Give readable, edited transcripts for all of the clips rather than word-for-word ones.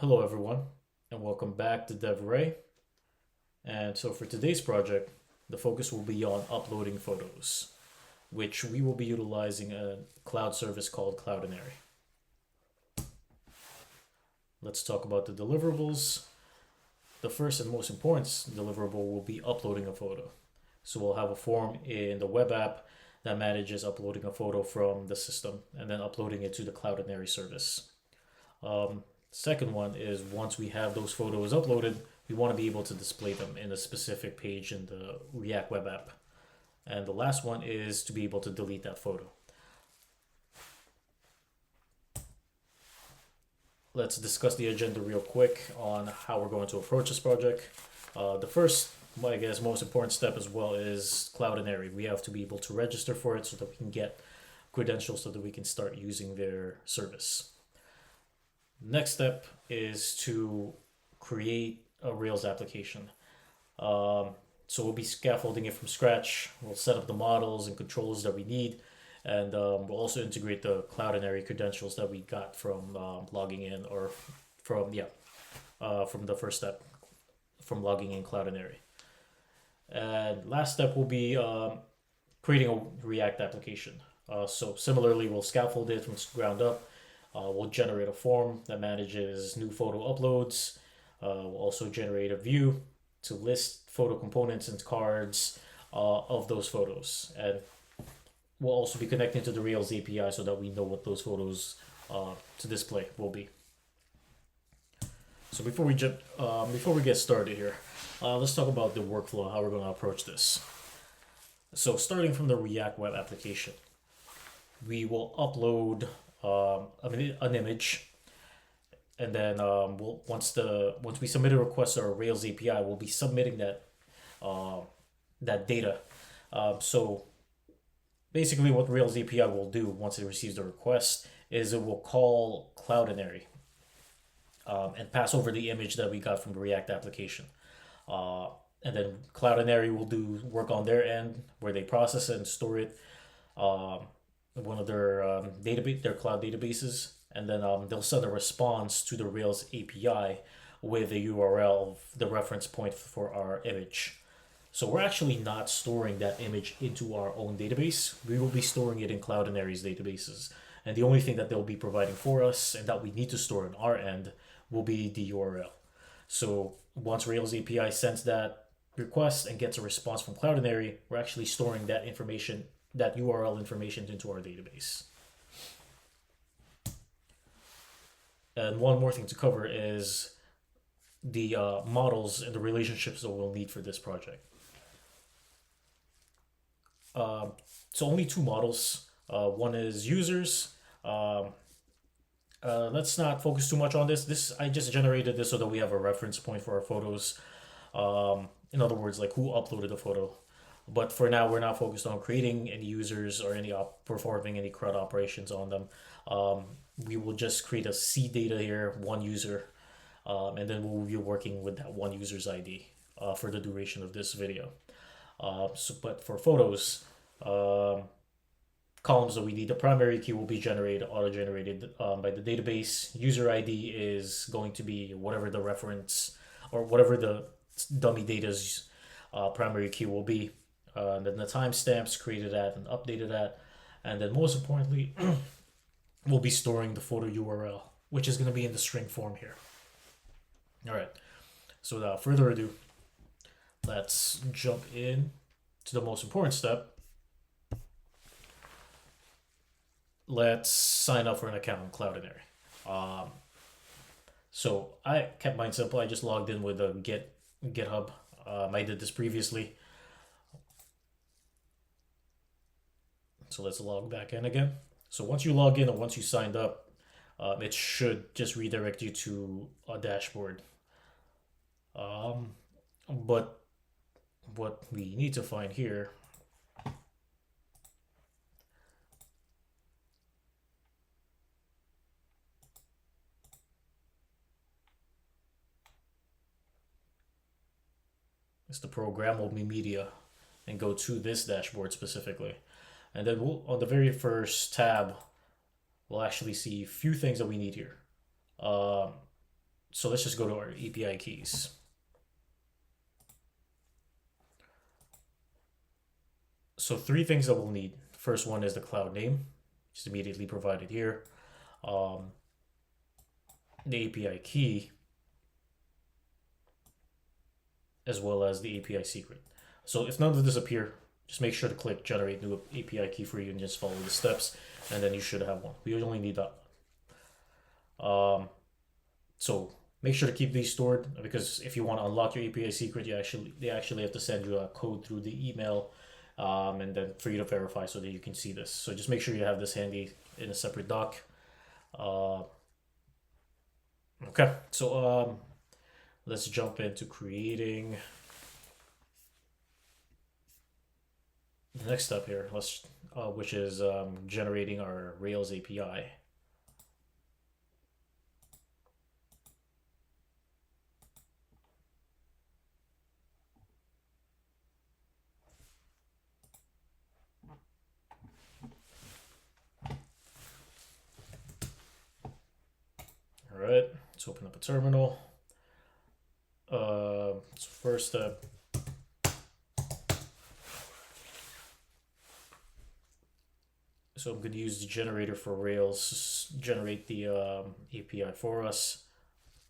Hello everyone, and welcome back to DevRay. And so for today's project, the focus will be on uploading photos, which we will be utilizing a cloud service called Cloudinary. Let's talk about the deliverables. The first and most important deliverable will be uploading a photo. So we'll have a form in the web app that manages uploading a photo from the system and then uploading it to the Cloudinary service. Second one is once we have those photos uploaded, we want to be able to display them in a specific page in the React web app. And the last one is to be able to delete that photo. Let's discuss the agenda real quick on how we're going to approach this project. The first, I guess, most important step as well is Cloudinary. We have to be able to register for it so that we can get credentials so that we can start using their service. Next step is to create a Rails application. So we'll be scaffolding it from scratch. We'll set up the models and controls that we need, and we'll also integrate the Cloudinary credentials that we got from logging in, or from the first step, from logging in Cloudinary. And last step will be creating a React application. So similarly, we'll scaffold it from ground up. We'll generate a form that manages new photo uploads. We'll also generate a view to list photo components and cards of those photos. And we'll also be connecting to the Rails API so that we know what those photos to display will be. So before we get started here, let's talk about the workflow, how we're going to approach this. So starting from the React web application, we will upload an image, and then once we submit a request to our Rails API, we'll be submitting that data. So basically, what Rails API will do once it receives the request is it will call Cloudinary and pass over the image that we got from the React application. And then Cloudinary will do work on their end where they process it and store it. One of their their cloud databases, and then they'll send a response to the Rails API with the URL of the reference point for our image. So we're actually not storing that image into our own database. We will be storing it in Cloudinary's databases, and the only thing that they'll be providing for us and that we need to store on our end will be the URL. So once Rails API sends that request and gets a response from Cloudinary, we're actually storing that information, that URL information, into our database. And one more thing to cover is the models and the relationships that we'll need for this project. So only two models. One is users. Let's not focus too much on this. I just generated this so that we have a reference point for our photos. In other words, like who uploaded the photo. But for now, we're not focused on creating any users or performing any CRUD operations on them. We will just create a seed data here, one user, and then we'll be working with that one user's ID for the duration of this video. But for photos, columns that we need, the primary key will be auto-generated by the database. User ID is going to be whatever the reference or whatever the dummy data's primary key will be. Then the timestamps created at and updated at, and then most importantly, we'll be storing the photo URL, which is going to be in the string form here. All right. So without further ado, let's jump in to the most important step. Let's sign up for an account on Cloudinary. So I kept mine simple. I just logged in with a GitHub. I did this previously. So let's log back in again. So once you log in or once you signed up, it should just redirect you to a dashboard. But what we need to find here is the programmable media, and go to this dashboard specifically. And then on the very first tab, we'll actually see a few things that we need here. So let's just go to our API keys. So three things that we'll need. First one is the cloud name, which is immediately provided here. The API key, as well as the API secret. So if none of this appear, just make sure to click generate new API key for you and just follow the steps, and then you should have one. We only need that one. So make sure to keep these stored, because if you want to unlock your API secret, they actually have to send you a code through the email, and then for you to verify so that you can see this. So just make sure you have this handy in a separate doc. Okay, so let's jump into creating the next step here. Which is generating our Rails API. All right, let's open up a terminal. So first step, so I'm going to use the generator for Rails, generate the API for us.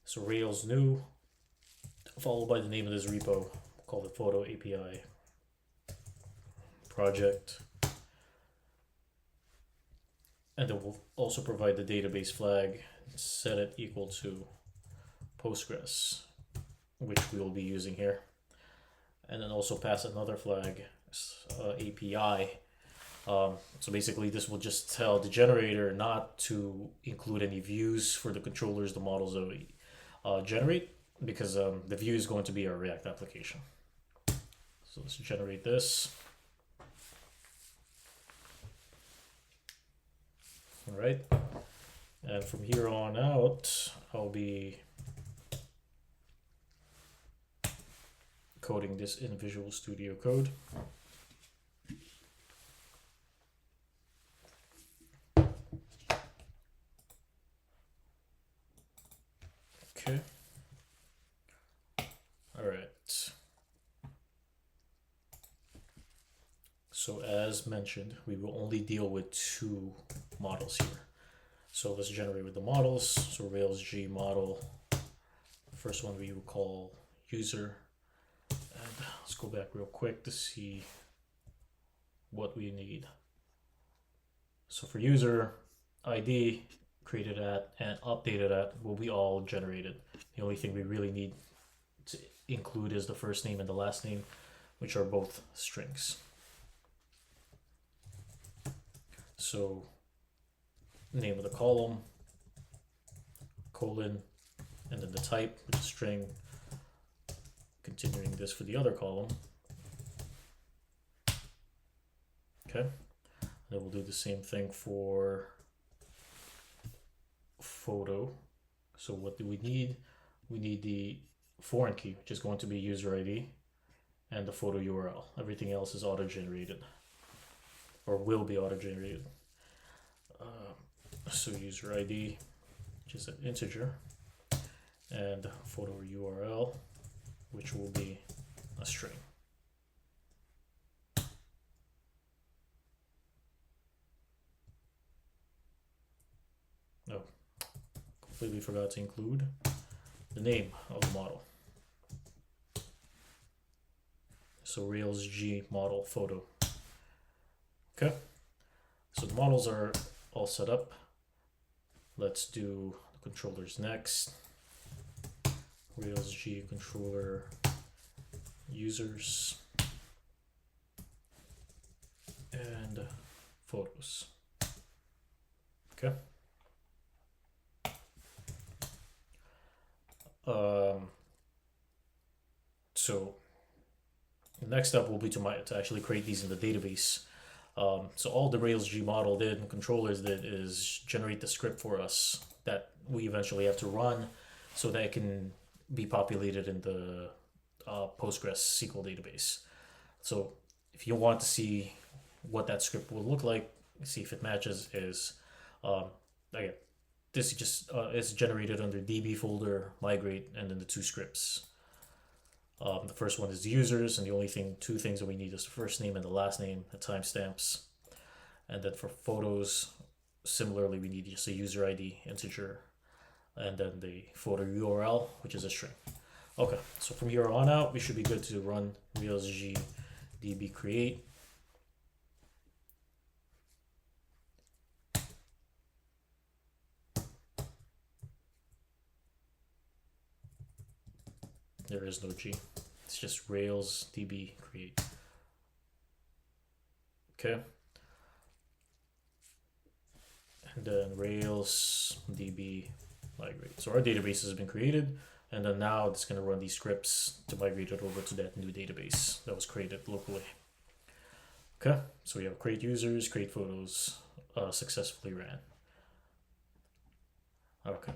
So Rails new, followed by the name of this repo, called the photo API project. And then we'll also provide the database flag, set it equal to Postgres, which we will be using here. And then also pass another flag, API. So basically this will just tell the generator not to include any views for the controllers, the models that we generate, because the view is going to be our React application. So let's generate this. All right, and from here on out, I'll be coding this in Visual Studio Code. Okay. All right. So as mentioned, we will only deal with two models here. So let's generate with the models. So Rails G model. The first one we will call user. And let's go back real quick to see what we need. So for user ID, created at and updated at will be all generated. The only thing we really need to include is the first name and the last name, which are both strings. So name of the column, colon, and then the type, which is string. Continuing this for the other column. Okay, then we'll do the same thing for photo. So what do we need? We need the foreign key, which is going to be user ID, and the photo URL. Everything else is auto-generated, or will be auto-generated. So user ID, which is an integer, and photo URL, which will be a string. Oh, completely forgot to include the name of the model. So Rails G model photo. Okay, so the models are all set up. Let's do the controllers next. Rails G controller users and photos. Okay. So the next step will be to actually create these in the database. So all the Rails G model did and controllers did is generate the script for us that we eventually have to run so that it can be populated in the Postgres SQL database. So if you want to see what that script will look like, see if it matches, is again, this just is generated under DB folder, migrate, and then the two scripts. The first one is the users, and the only two things that we need is the first name and the last name, the timestamps. And then for photos, similarly, we need just a user ID, integer, and then the photo URL, which is a string. Okay, so from here on out, we should be good to run reelsg db create. There is no G. It's just Rails DB create. Okay. And then Rails DB migrate. So our database has been created, and then now it's going to run these scripts to migrate it over to that new database that was created locally. Okay, so we have create users, create photos, successfully ran. Okay.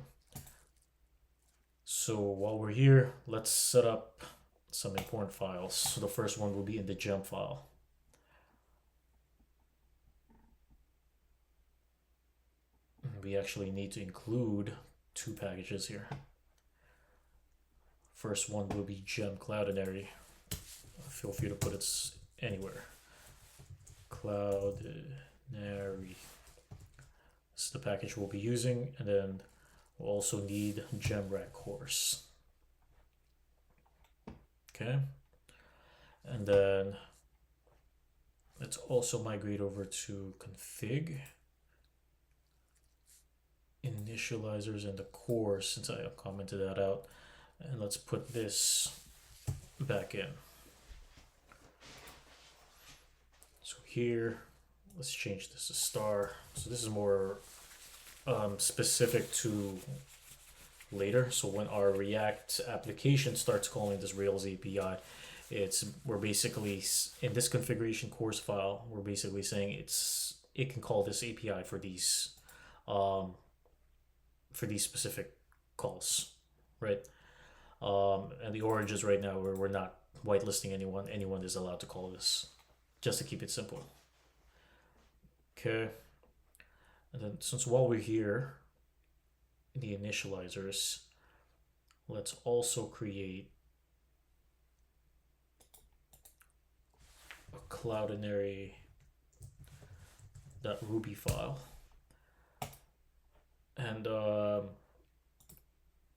So while we're here, let's set up some important files. So the first one will be in the gem file. We actually need to include two packages here. First one will be gem Cloudinary. Feel free to put it anywhere. Cloudinary. This is the package we'll be using, and then we'll also need gemRack course. Okay, and then let's also migrate over to config, initializers, and the course, since I commented that out, and let's put this back in. So here, let's change this to star. So this is more specific to later. So when our React application starts calling this Rails API, we're basically in this configuration course file, we're basically saying it can call this API for these specific calls, right? And the origins right now, we're not whitelisting anyone. Anyone is allowed to call this, just to keep it simple. Okay. And then since while we're here in the initializers, let's also create a cloudinary.ruby file. And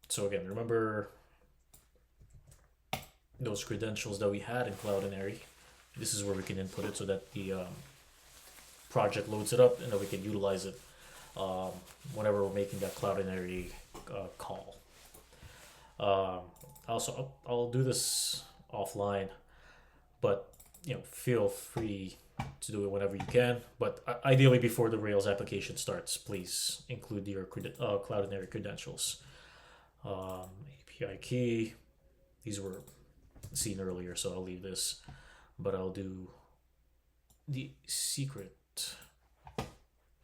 so again, remember those credentials that we had in Cloudinary. This is where we can input it so that the project loads it up and then we can utilize it whenever we're making that Cloudinary call. Also, I'll do this offline, but feel free to do it whenever you can. But ideally, before the Rails application starts, please include your Cloudinary credentials. API key. These were seen earlier, so I'll leave this. But I'll do the secret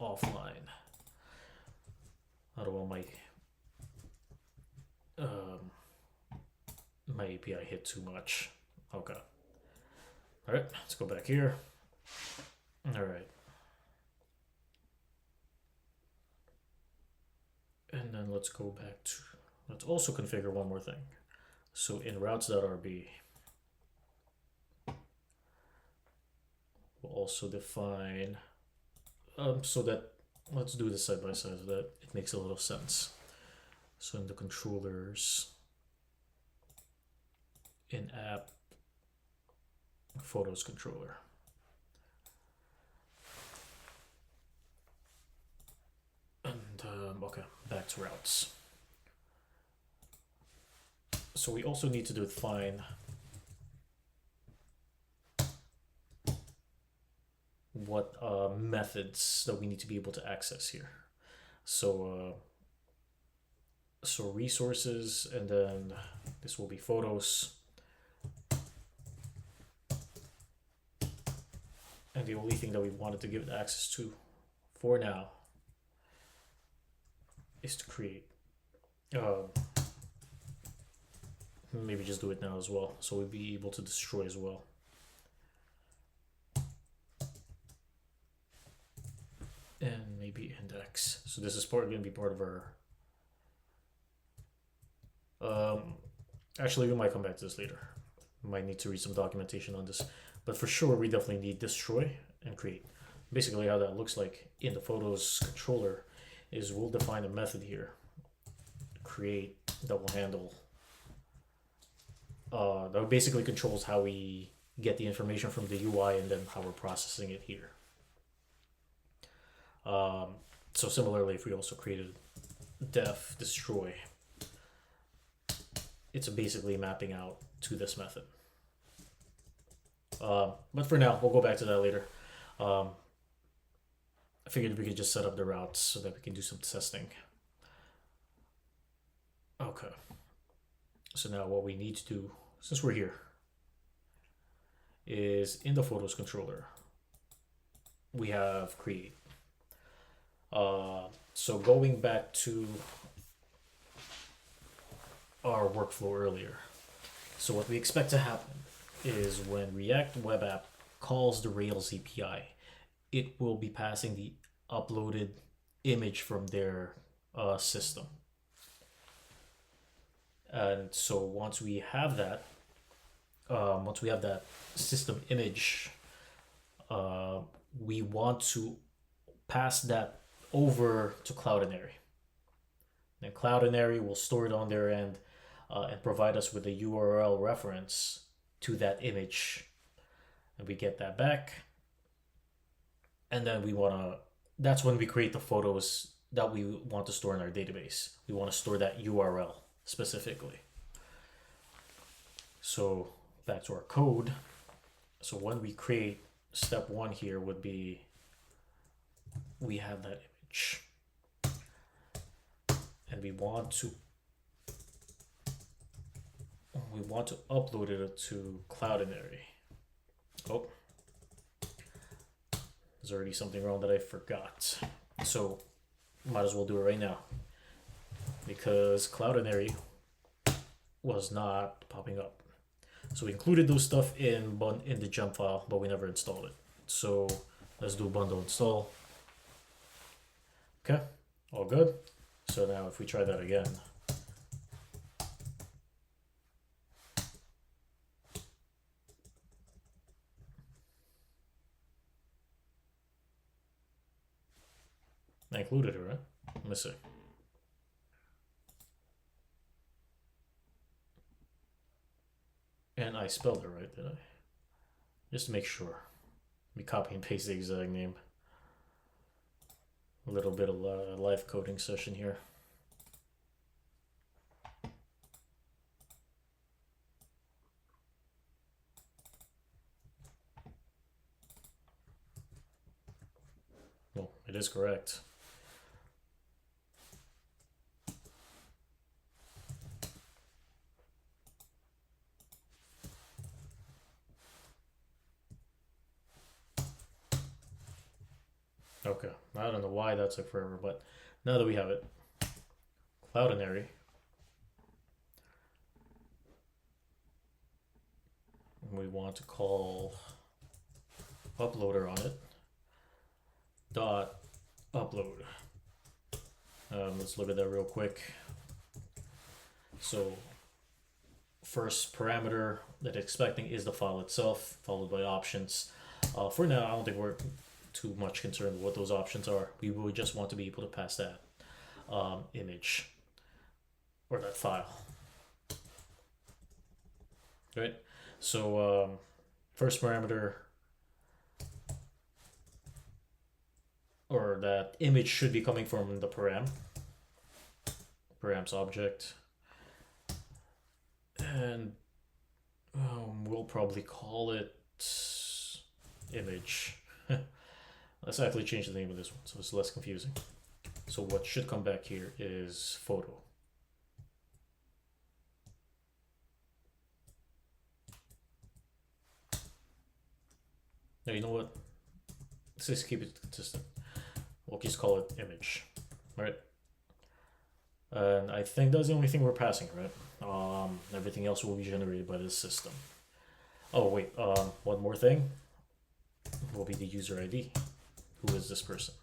offline. I don't want my API hit too much. Okay. All right, let's go back here. All right. And then let's go back to, let's also configure one more thing. So in routes.rb, we'll also define, so that, let's do this side by side so that it makes a little sense. So in the controllers, in app, photos controller. And okay, back to routes. So we also need to define what methods that we need to be able to access here. So so resources, and then this will be photos. And the only thing that we wanted to give it access to for now is to create. Maybe just do it now as well, so we'll be able to destroy as well. And maybe DB index. So this is going to be part of our. Actually, we might come back to this later. We might need to read some documentation on this, but for sure we definitely need destroy and create. Basically, how that looks like in the photos controller is we'll define a method here. Create double handle. That basically controls how we get the information from the UI and then how we're processing it here. So similarly, if we also created def destroy, it's basically mapping out to this method. But for now, we'll go back to that later. I figured we could just set up the routes so that we can do some testing. Okay. So now what we need to do, since we're here, is in the photos controller, we have create. So going back to our workflow earlier. So what we expect to happen is when React Web App calls the Rails API, it will be passing the uploaded image from their system. And so once we have that system image, we want to pass that over to Cloudinary. Then Cloudinary will store it on their end and provide us with a URL reference to that image, and we get that back. And then that's when we create the photos that we want to store in our database. We want to store that URL specifically. So back to our code. So when we create, step one here would be we have that image and we want to upload it to Cloudinary. Oh, there's already something wrong that I forgot. So might as well do it right now because Cloudinary was not popping up. So we included those stuff in the gem file, but we never installed it. So let's do bundle install. Okay, all good. So now if we try that again, I included it, right? Let me see. And I spelled it right, did I? Just to make sure. Let me copy and paste the exact name. A little bit of live coding session here. Well, it is correct. Okay, I don't know why that took forever, but now that we have it, Cloudinary, we want to call uploader on it, dot upload. Let's look at that real quick. So first parameter that it's expecting is the file itself, followed by options. For now, I don't think we're too much concerned with what those options are. We would just want to be able to pass that image or that file. Right? So first parameter, or that image should be coming from the params object. And we'll probably call it image. Let's actually change the name of this one so it's less confusing. So what should come back here is photo. Now you know what? Let's just keep it consistent. We'll just call it image, right? And I think that's the only thing we're passing, right? Everything else will be generated by this system. Oh wait, one more thing will be the user ID. Who is this person?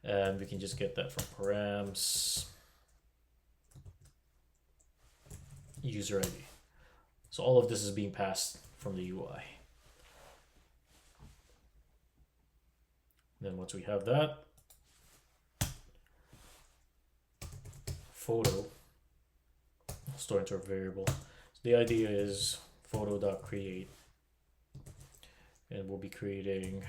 and we can just get that from params user ID. So all of this is being passed from the UI. Then once we have that, photo, store into a variable. So the idea is photo.create, and we'll be creating,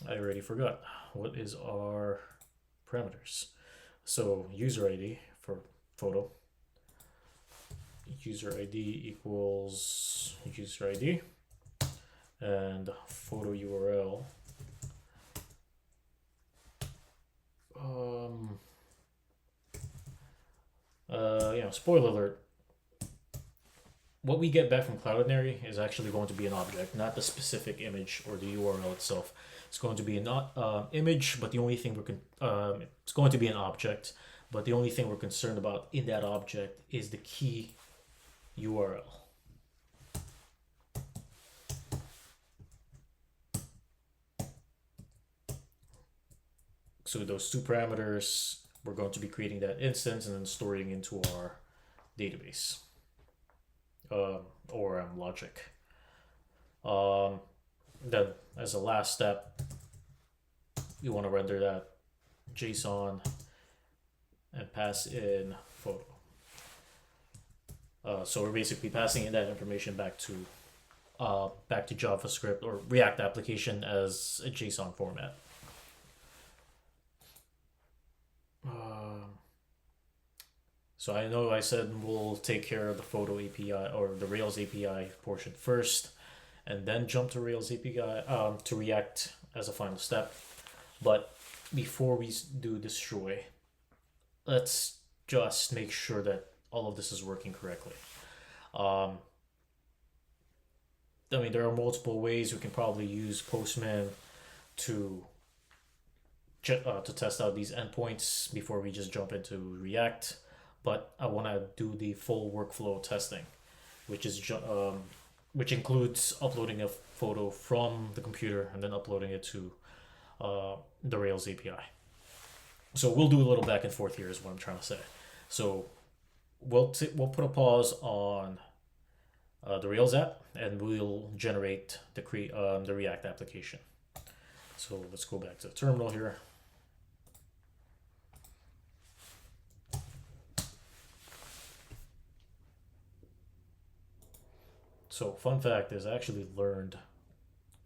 I already forgot, what is our parameters? So user ID for photo, user ID equals user ID, and photo URL. Spoiler alert. What we get back from Cloudinary is actually going to be an object, not the specific image or the URL itself. It's going to be an image, but the only thing it's going to be an object, but the only thing we're concerned about in that object is the key URL. So with those two parameters, we're going to be creating that instance and then storing into our database or logic. Then as a last step, you want to render that JSON and pass in photo. So we're basically passing in that information back to JavaScript or React application as a JSON format. So I know I said we'll take care of the photo API or the Rails API portion first, and then jump to Rails API to React as a final step. But before we do destroy, let's just make sure that all of this is working correctly. I mean, there are multiple ways we can probably use Postman to test out these endpoints before we just jump into React. But I want to do the full workflow testing, which includes uploading a photo from the computer and then uploading it to the Rails API. So we'll do a little back and forth here is what I'm trying to say. So we'll put a pause on the Rails app, and we'll generate the React application. So let's go back to the terminal here. So fun fact is I actually learned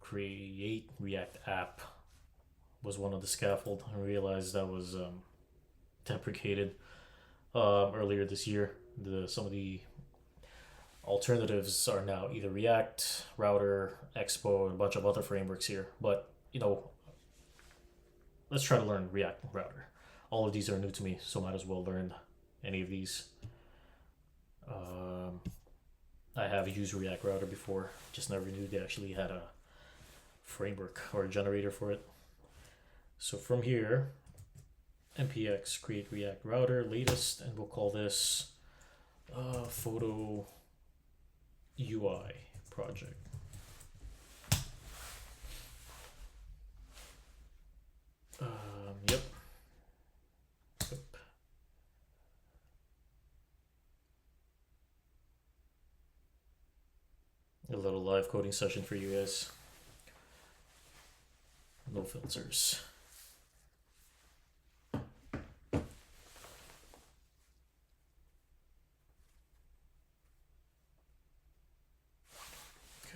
create React app was one of the scaffold. I realized that was deprecated earlier this year. Some of the alternatives are now either React, Router, Expo, and a bunch of other frameworks here. But let's try to learn React Router. All of these are new to me, so might as well learn any of these. I have used React Router before, just never knew they actually had a framework or a generator for it. So from here, npx create React Router latest, and we'll call this photo UI project. Yep. A little live coding session for you guys. No filters.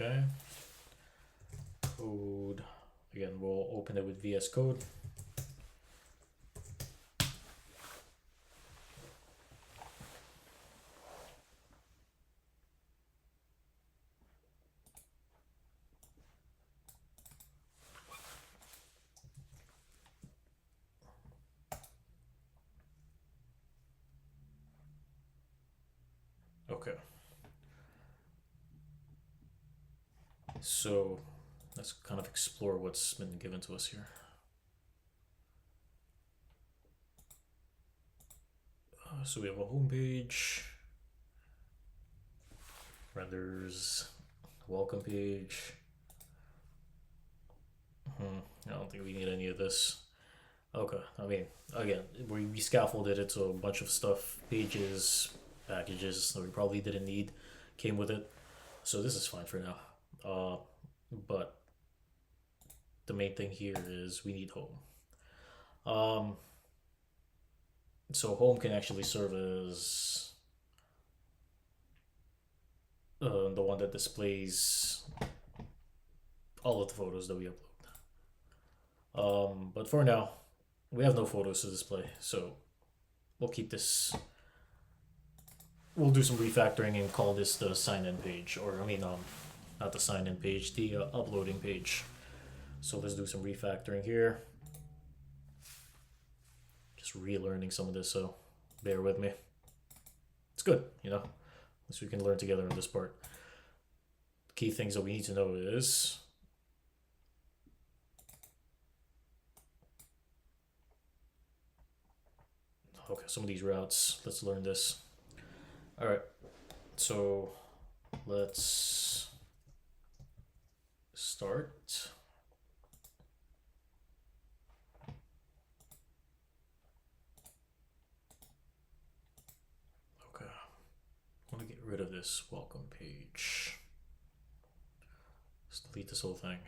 Okay. Code. Again, we'll open it with VS Code. Okay. So let's kind of explore what's been given to us here. So we have a home page, renders, welcome page, I don't think we need any of this. Okay, I mean, again, we scaffolded it to a bunch of stuff, pages, packages that we probably didn't need, came with it. So this is fine for now. But the main thing here is we need home. Um, so home can actually serve as the one that displays all of the photos that we upload. But for now, we have no photos to display, so we'll keep this. We'll do some refactoring and call this the sign-in page, or I mean, not the sign-in page, the uploading page. So let's do some refactoring here. Just relearning some of this, so bear with me. It's good, you know. At least we can learn together on this part. The key things that we need to know is okay, some of these routes. Let's learn this. All right, so let's start. Okay, I want to get rid of this welcome page. Let's delete this whole thing.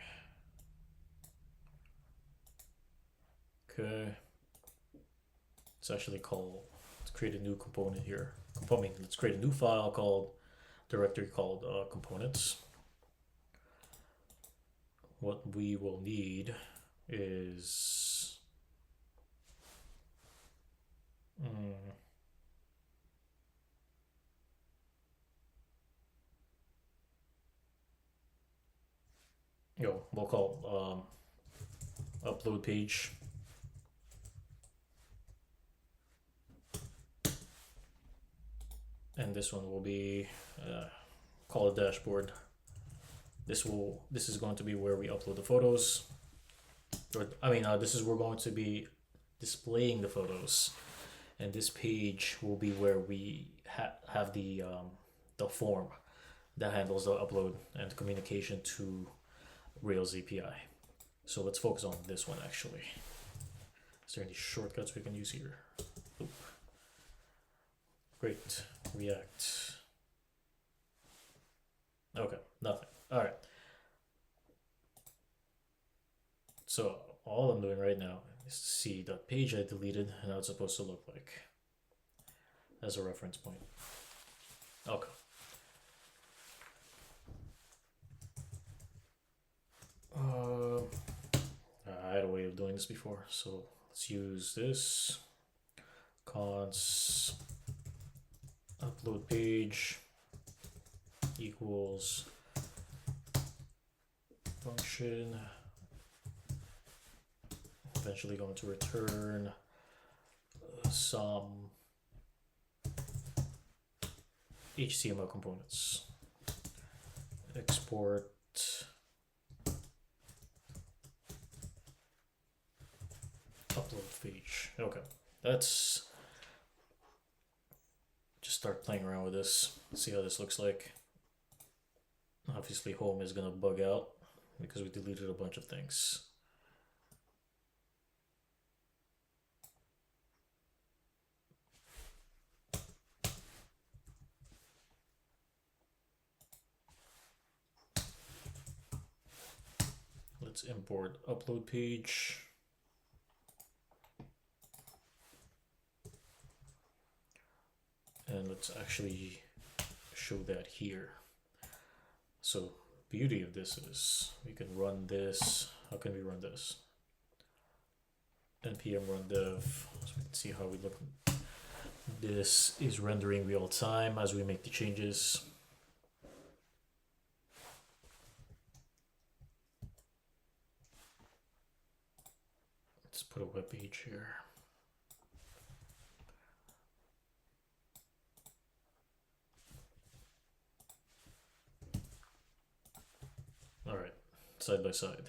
Okay. Let's actually let's create a new component here. Let's create a new file called, directory called components. What we will need is, we'll call upload page. And this one will be call it dashboard. This is going to be where we upload the photos. This is where we're going to be displaying the photos, and this page will be where we have the form that handles the upload and the communication to Rails API. So let's focus on this one actually. Is there any shortcuts we can use here? Oop. Great. React. Okay, nothing. All right. So all I'm doing right now is to see the page I deleted and how it's supposed to look like as a reference point. Okay. I had a way of doing this before, so let's use this. Const upload page equals function, eventually going to return some HTML components. Export upload page. Okay, that's just start playing around with this, see how this looks like. Obviously home is gonna bug out because we deleted a bunch of things. Let's import upload page. And let's actually show that here. So beauty of this is we can run this. How can we run this? npm run dev, so we can see how we look. This is rendering real time as we make the changes. Let's put a web page here. All right, side by side.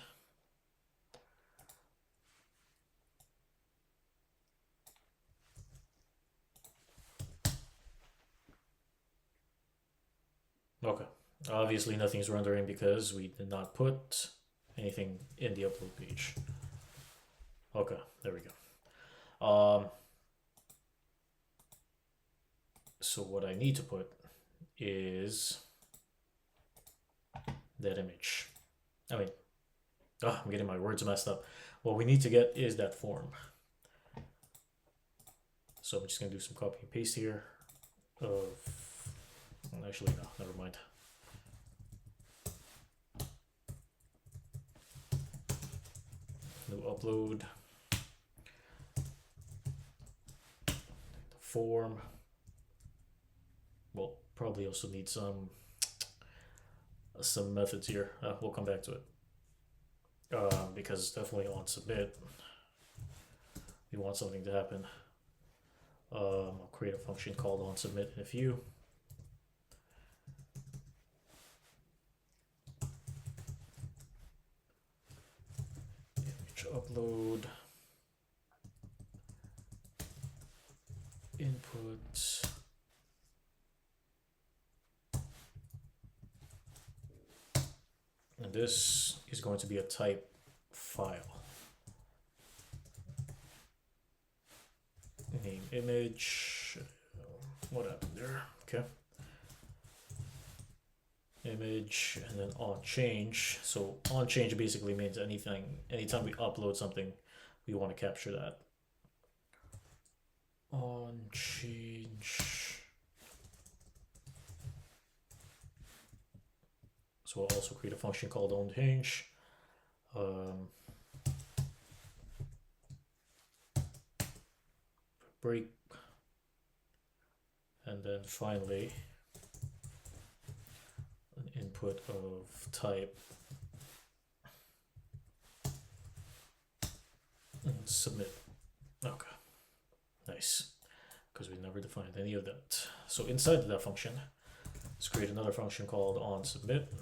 Okay, obviously nothing's rendering because we did not put anything in the upload page. Okay, there we go. So what I need to put is that image. I'm getting my words messed up. What we need to get is that form. So I'm just gonna do some copy and paste here of, actually no, never mind. New upload, the form. We'll probably also need some methods here. We'll come back to it. Because definitely on submit, we want something to happen. I'll create a function called on submit in a few. Image upload, input, and this is going to be a type file. Name image, what happened there? Okay. Image, and then on change. So on change basically means anytime we upload something, we want to capture that. On change. So we'll also create a function called on change. Break, and then finally an input of type and submit. Okay, nice, because we never defined any of that. So inside of that function, let's create another function called on submit.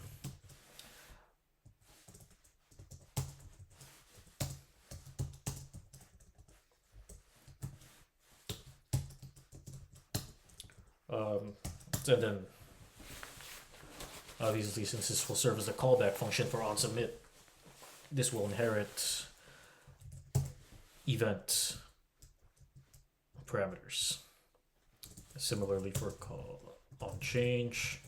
And then obviously, since this will serve as a callback function for on submit, this will inherit event parameters. Similarly for call on change.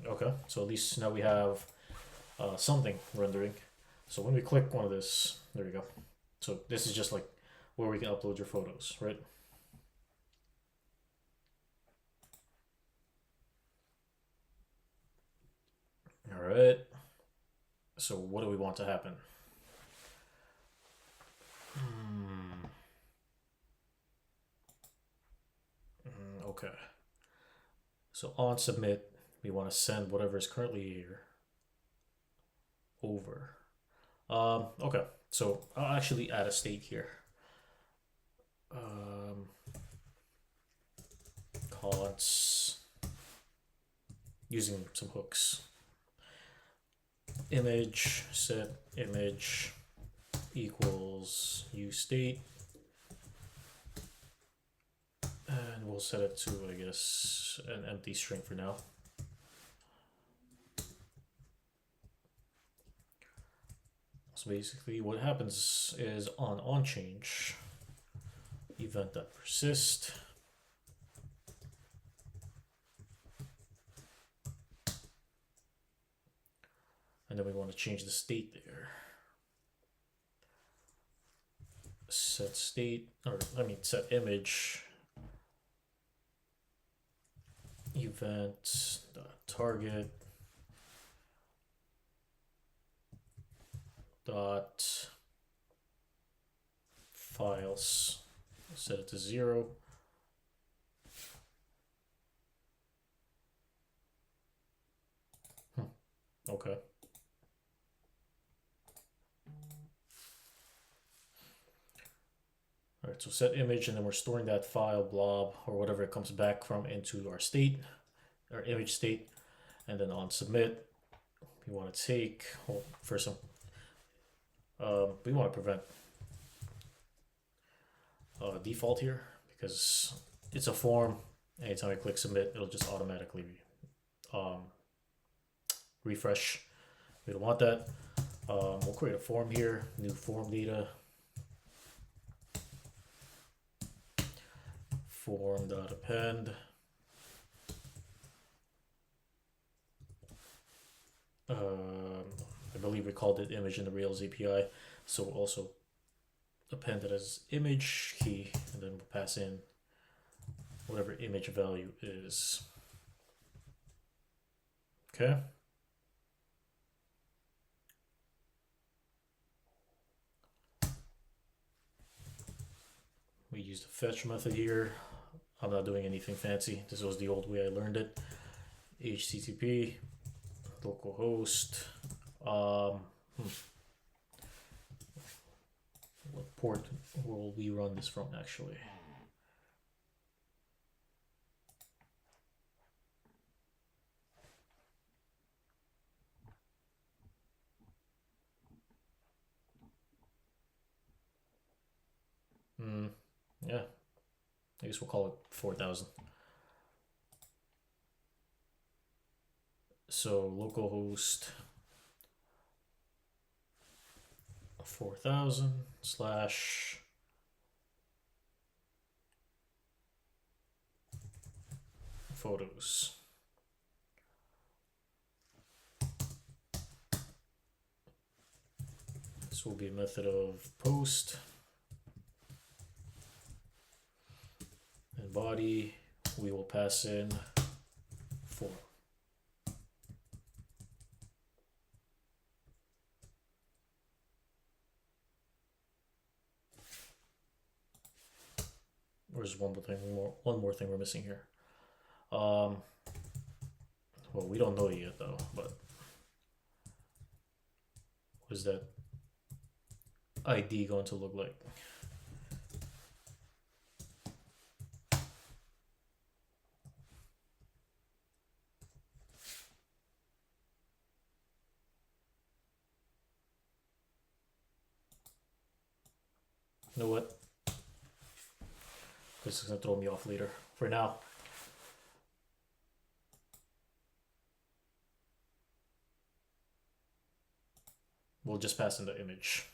Okay, so at least now we have something rendering. So when we click one of this, there we go. So this is just like where we can upload your photos, right? All right. So what do we want to happen? Okay. So on submit, we want to send whatever is currently here over. Okay, so I'll actually add a state here. Const using some hooks. Image set image equals uState, and we'll set it to, I guess, an empty string for now. So basically what happens is on change, event.persist, and then we want to change the state there. Set state, or I mean set image event target dot files, set it to 0. Okay. All right, so set image, and then we're storing that file blob or whatever it comes back from into our state, our image state, and then on submit, we want to take, well, for some, we want to prevent default here because it's a form. Anytime I click submit, it'll just automatically um, refresh. We don't want that. We'll create a form here, new form data, form.append. I believe we called it image in the Rails API, so we'll also append it as image key, and then we'll pass in whatever image value is. Okay. We use the fetch method here. I'm not doing anything fancy. This was the old way I learned it. HTTP, localhost. What port will we run this from actually? Yeah, I guess we'll call it 4000. So localhost 4000 slash photos. This will be a method of post, and body we will pass in form. There's one more thing we're missing here. Well, we don't know yet though, but what is that ID going to look like? You know what? This is gonna throw me off later. For now, we'll just pass in the image.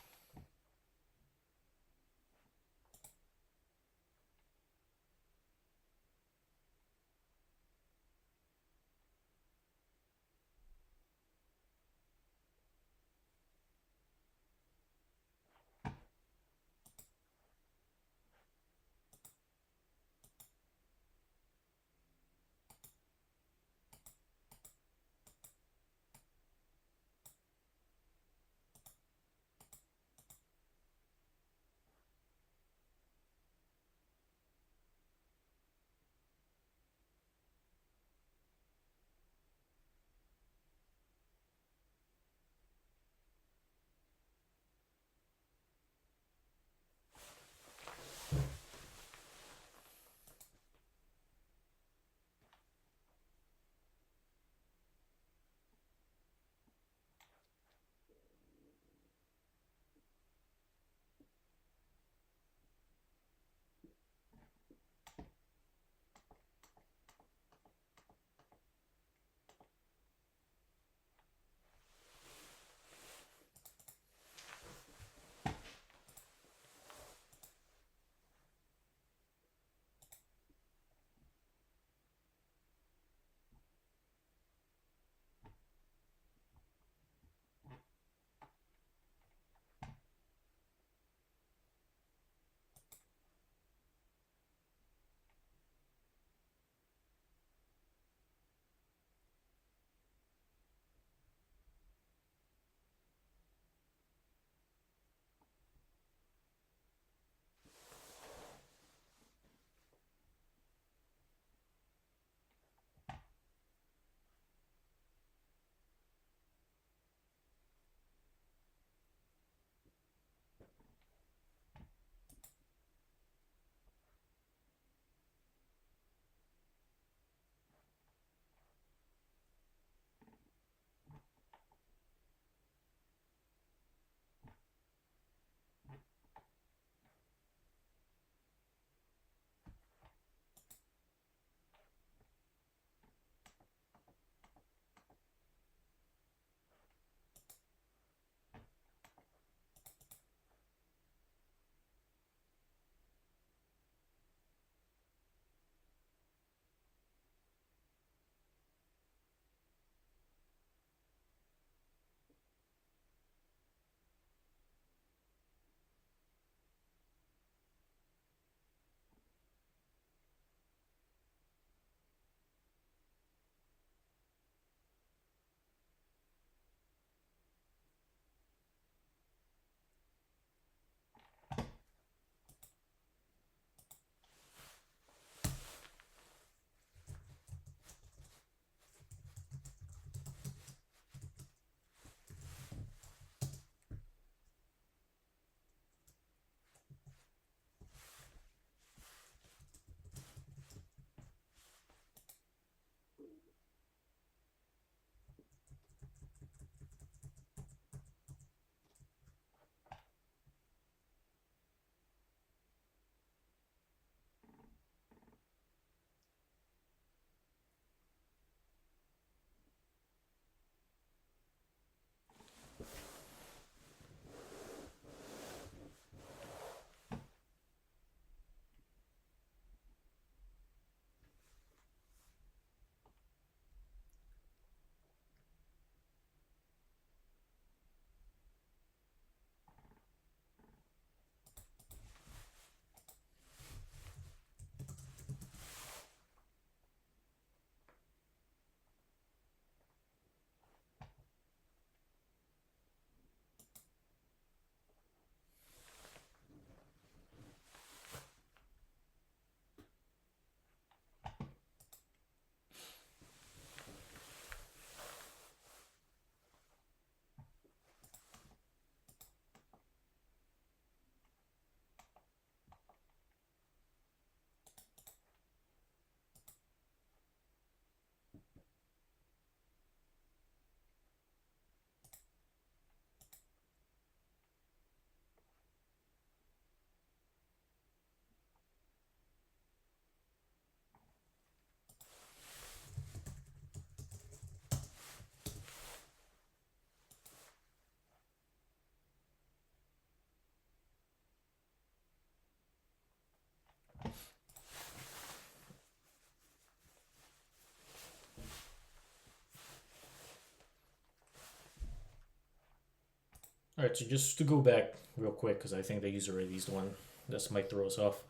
All right, so just to go back real quick, because I think the user ID is the one that might throw us off.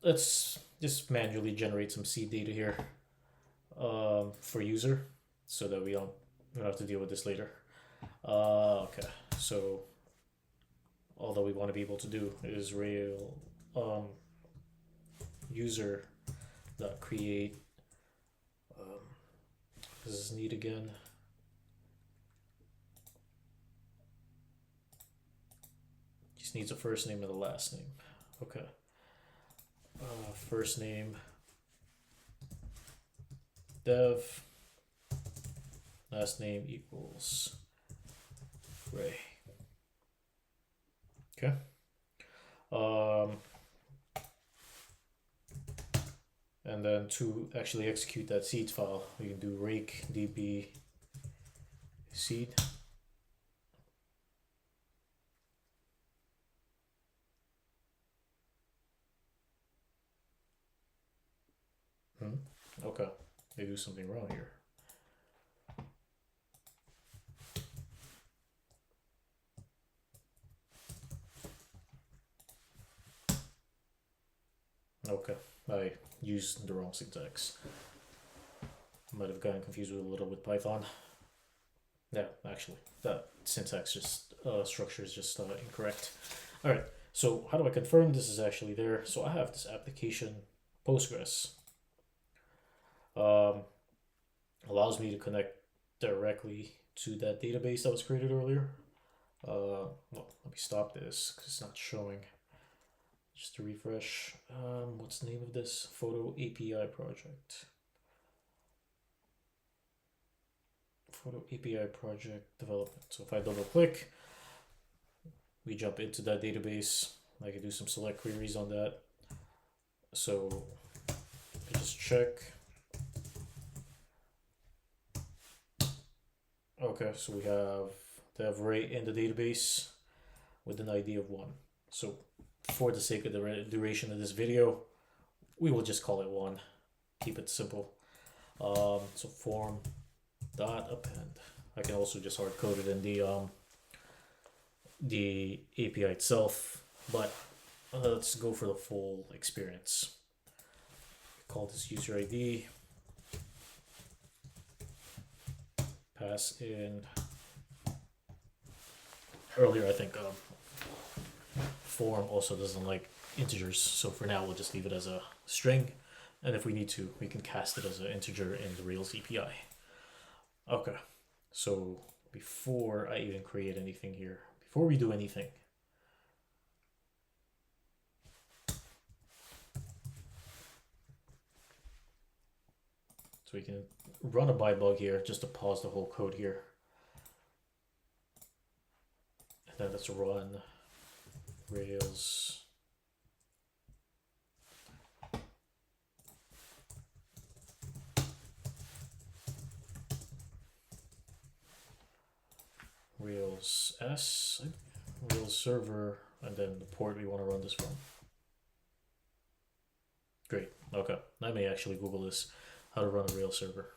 Let's just manually generate some seed data here for user, so that we don't have to deal with this later. Okay, so all that we want to be able to do is rail user dot create. This is neat again. Just needs a first name and a last name. Okay. First name dev, last name equals Ray. Okay. And then to actually execute that seed file, we can do rake db seed. Okay, they do something wrong here. Okay, I used the wrong syntax. Might have gotten confused with a little with Python. Yeah, actually, that syntax just structure is just incorrect. All right, so how do I confirm this is actually there? So I have this application Postgres. Allows me to connect directly to that database that was created earlier. Well, let me stop this because it's not showing. Just to refresh, what's the name of this? Photo API project. Photo API project development. So if I double click, we jump into that database. I can do some select queries on that. So I just check. Okay, so we have dev Ray in the database with an ID of 1. So for the sake of the duration of this video, we will just call it 1. Keep it simple. So form dot append. I can also just hard code it in the API itself, but let's go for the full experience. Call this user ID. Pass in. Earlier, I think form also doesn't like integers, so for now we'll just leave it as a string, and if we need to, we can cast it as an integer in the Rails API. Okay, so before I even create anything here, before we do anything, so we can run a bybug here just to pause the whole code here, and then let's run Rails Rails server, and then the port we want to run this from. Great. Okay, I may actually Google this, how to run a Rails server.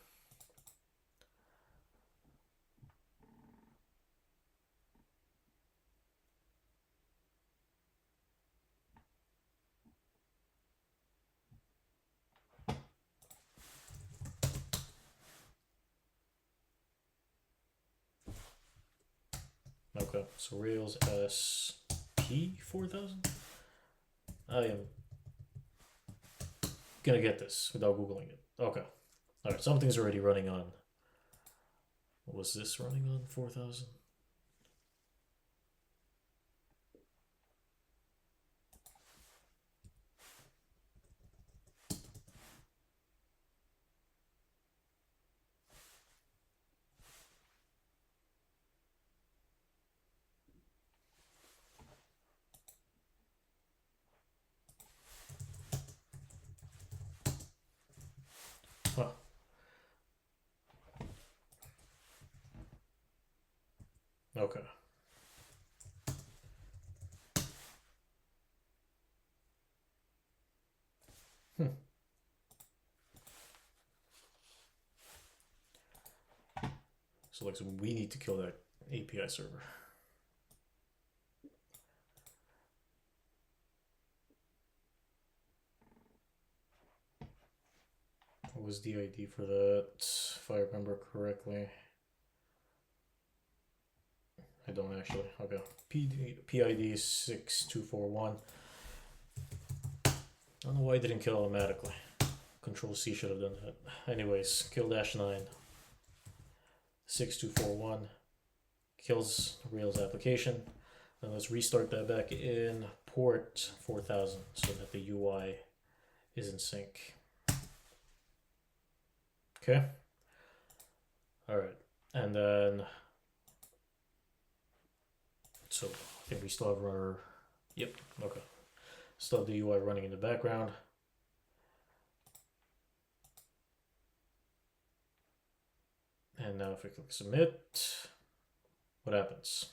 Okay, so Rails SP 4000. I am gonna get this without Googling it. Okay. Alright, something's already running on. What was this running on? 4000? Huh. Okay. So like, so we need to kill that API server. What was the ID for that, if I remember correctly? I don't actually. Okay. PID 6241. I don't know why it didn't kill automatically. Control C should have done that. Anyways, kill -9 6241 kills Rails application. And let's restart that back in port 4000 so that the UI is in sync. Okay. All right. And then, so I think we still have our, yep, okay. Still have the UI running in the background. And now if we click submit, what happens?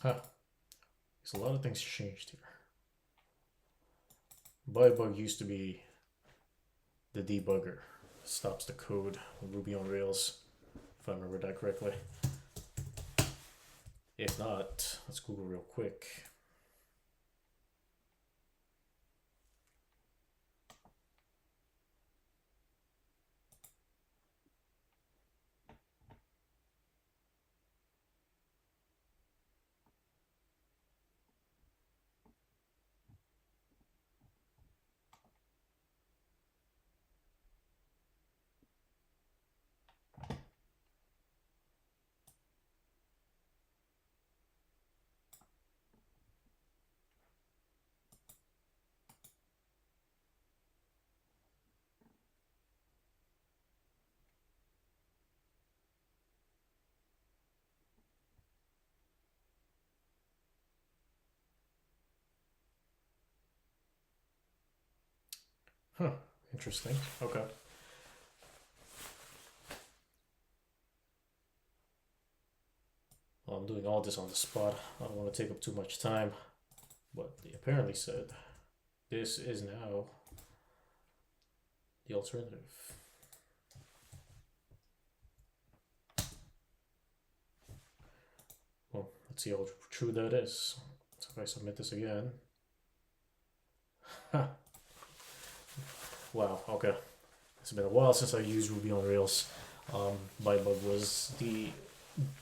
Huh. There's a lot of things changed here. Bybug used to be the debugger. Stops the code Ruby on Rails, if I remember that correctly. If not, let's Google real quick. Huh, interesting. Okay. Well, I'm doing all this on the spot. I don't want to take up too much time, but they apparently said this is now the alternative. Well, let's see how true that is. So if I submit this again. Wow, okay. It's been a while since I used Ruby on Rails. Bybug was the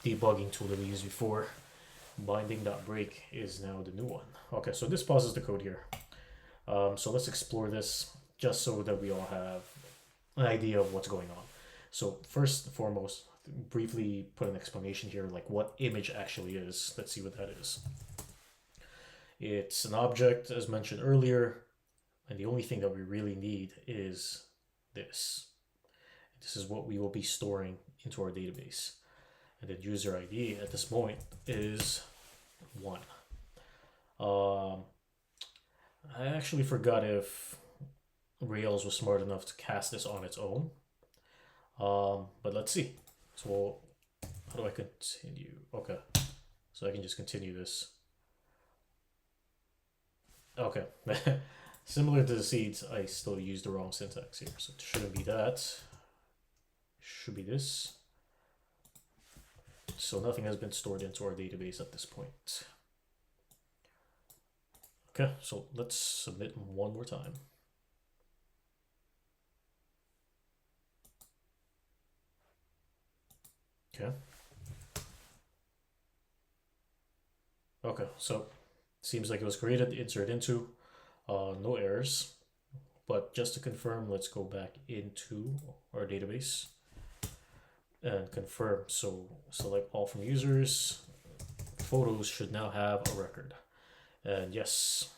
debugging tool that we used before. Binding.break is now the new one. Okay, so this pauses the code here. So let's explore this just so that we all have an idea of what's going on. So first and foremost, briefly put an explanation here, like what image actually is. Let's see what that is. It's an object, as mentioned earlier, and the only thing that we really need is this. This is what we will be storing into our database. And then user ID at this point is 1. I actually forgot if Rails was smart enough to cast this on its own. But let's see. So how do I continue? Okay. So I can just continue this. Okay. Similar to the seeds, I still use the wrong syntax here. So it shouldn't be that. It should be this. So nothing has been stored into our database at this point. Okay, so let's submit one more time. Okay. Okay, so seems like it was created, insert into, no errors. But just to confirm, let's go back into our database and confirm. So select all from users. Photos should now have a record. And yes,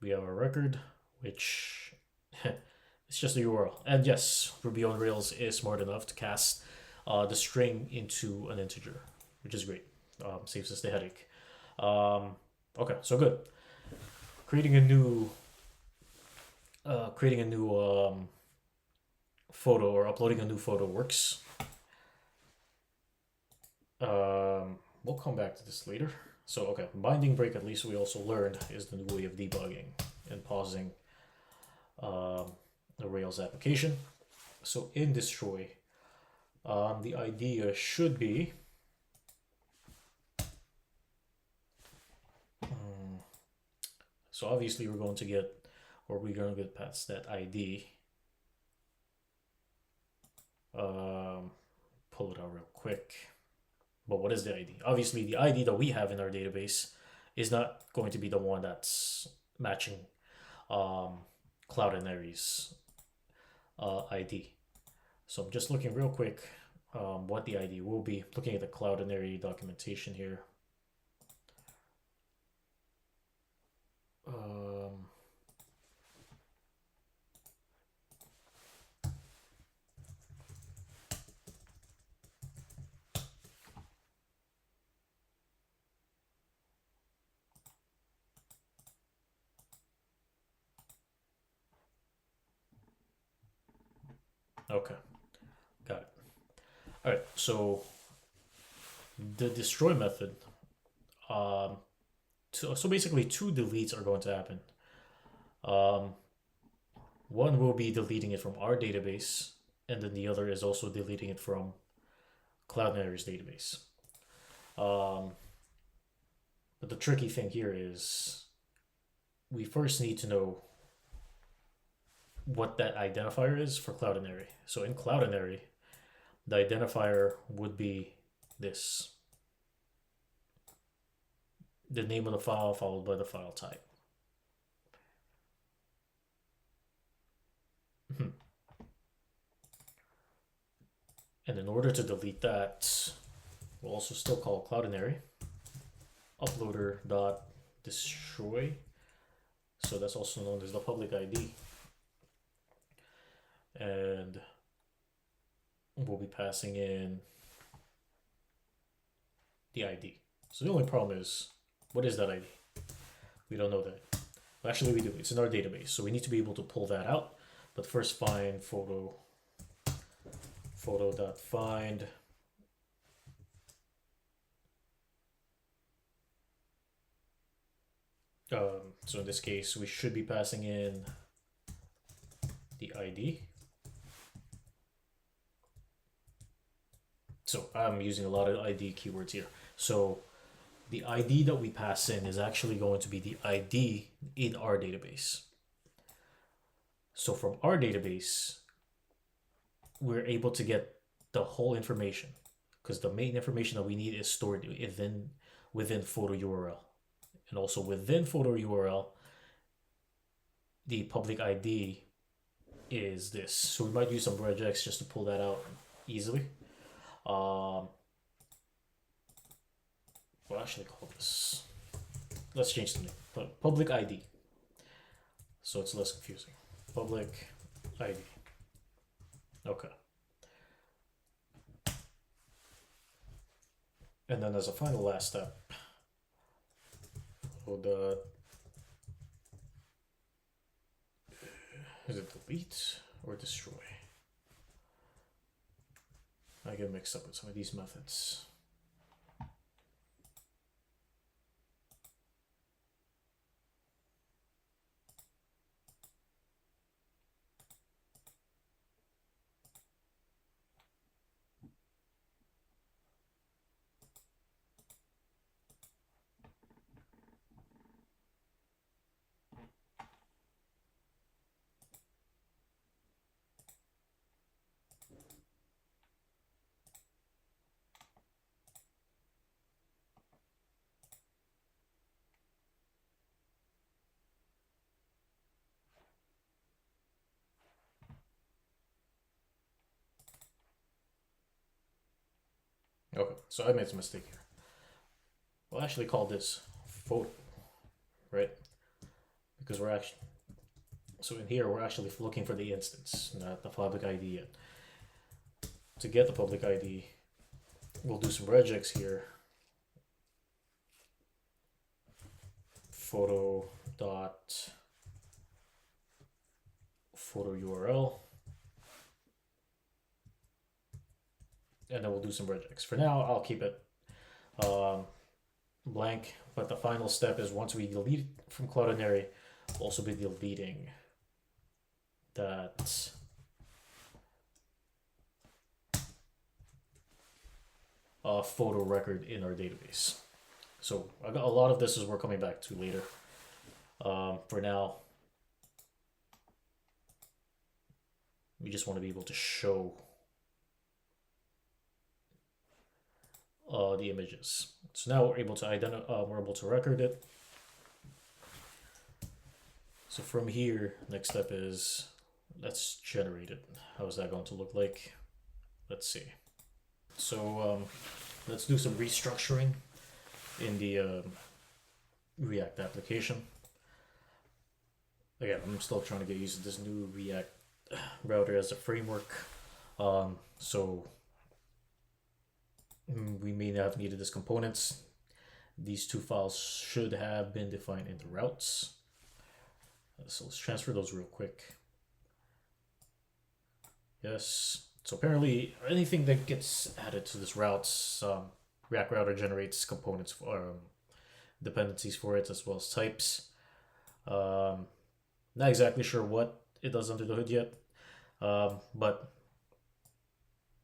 we have a record, which it's just a URL. And yes, Ruby on Rails is smart enough to cast the string into an integer, which is great. Saves us the headache. Okay, so good. Creating a new photo or uploading a new photo works. We'll come back to this later. So okay, binding break, at least we also learned, is the new way of debugging and pausing the Rails application. So in destroy, the idea should be So obviously we're going to get, or we're going to get past that ID. Pull it out real quick. But what is the ID? Obviously, the ID that we have in our database is not going to be the one that's matching Cloudinary's ID. So I'm just looking real quick what the ID will be. Looking at the Cloudinary documentation here. Okay, got it. All right, so the destroy method. So basically, two deletes are going to happen. One will be deleting it from our database, and then the other is also deleting it from Cloudinary's database. But the tricky thing here is we first need to know what that identifier is for Cloudinary. So in Cloudinary, the identifier would be this. The name of the file followed by the file type. And in order to delete that, we'll also still call Cloudinary uploader.destroy. So that's also known as the public ID. And we'll be passing in the ID. So the only problem is, what is that ID? We don't know that. Well, actually, we do. It's in our database, so we need to be able to pull that out. But first, find photo.find. So in this case, we should be passing in the ID. So I'm using a lot of ID keywords here. So the ID that we pass in is actually going to be the ID in our database. So from our database, we're able to get the whole information because the main information that we need is stored within photo URL. And also within photo URL, the public ID is this. So we might use some regex just to pull that out easily. We'll actually call this, let's change the name, public ID. So it's less confusing. Public ID. Okay. And then as a final last step, is it delete or destroy? I get mixed up with some of these methods. Okay, so I made some mistake here. We'll actually call this photo, right? Because we're actually, so in here, we're actually looking for the instance, not the public ID yet. To get the public ID, we'll do some regex here. Photo URL. And then we'll do some regex. For now, I'll keep it blank, but the final step is once we delete from Cloudinary, we'll also be deleting that photo record in our database. So I got a lot of this is we're coming back to later. For now, we just want to be able to show the images. So now we're able to we're able to record it. So from here, next step is let's generate it. How is that going to look like? Let's see. So let's do some restructuring in the React application. Again, I'm still trying to get used to this new React router as a framework. So we may not have needed this components. These two files should have been defined in the routes. So let's transfer those real quick. Yes. So apparently anything that gets added to this routes, React router generates components for dependencies for it as well as types. Not exactly sure what it does under the hood yet, but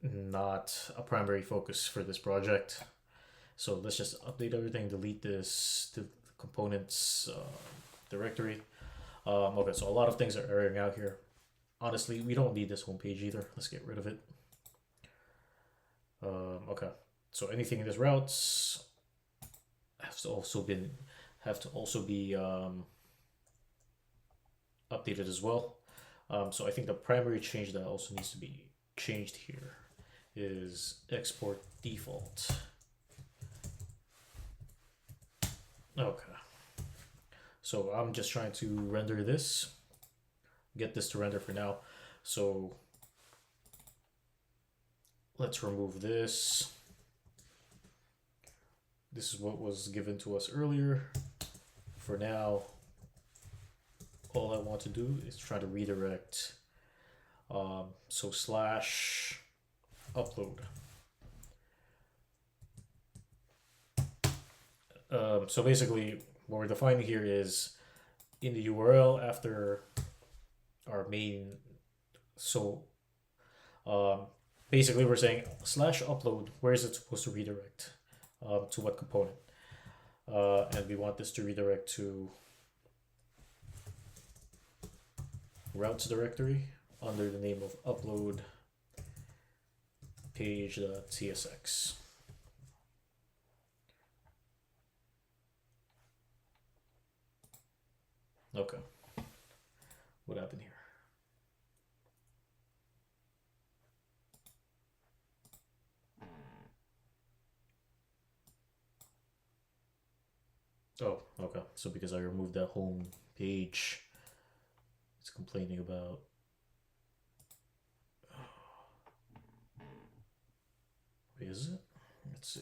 not a primary focus for this project. So let's just update everything, delete this the components directory. Okay, so a lot of things are erroring out here. Honestly, we don't need this homepage either. Let's get rid of it. Okay, so anything in this routes have to also be updated as well. So I think the primary change that also needs to be changed here is export default. Okay. So I'm just trying to render this, get this to render for now. So let's remove this. This is what was given to us earlier. For now, all I want to do is try to redirect. So slash upload. So basically what we're defining here is in the URL after our main. So basically we're saying slash upload, where is it supposed to redirect? To what component? And we want this to redirect to routes directory under the name of upload page.tsx. Okay. What happened here? Oh, okay. So because I removed that home page, it's complaining about. Wait, is it? Let's see.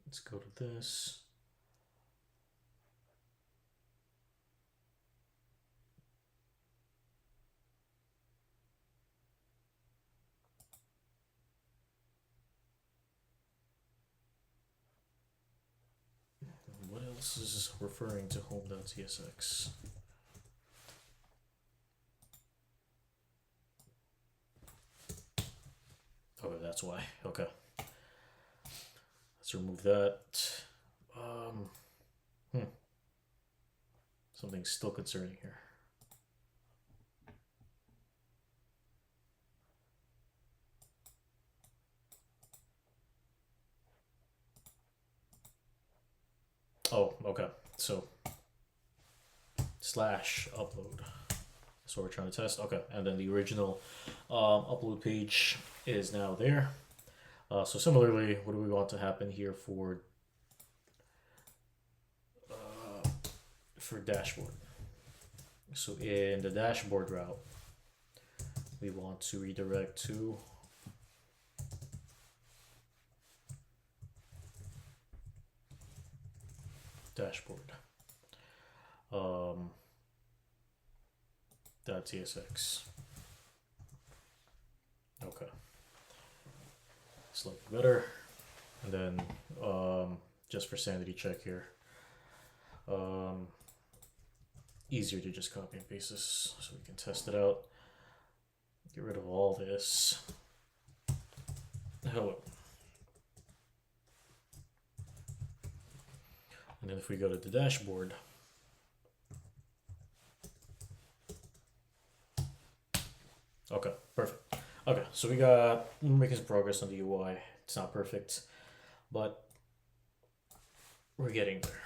Let's go to this. What else is referring to home.tsx? Oh, that's why. Okay. Let's remove that. Something's still concerning here. Oh, okay. So slash upload. That's what we're trying to test. Okay, and then the original upload page is now there. So similarly, what do we want to happen here for dashboard? So in the dashboard route, we want to redirect to dashboard .tsx. Okay, slightly better. And then just for sanity check here, easier to just copy and paste this so we can test it out. Get rid of all this. Hello. And then if we go to the dashboard, Okay, perfect. Okay, so we're making some progress on the UI. It's not perfect, but we're getting there.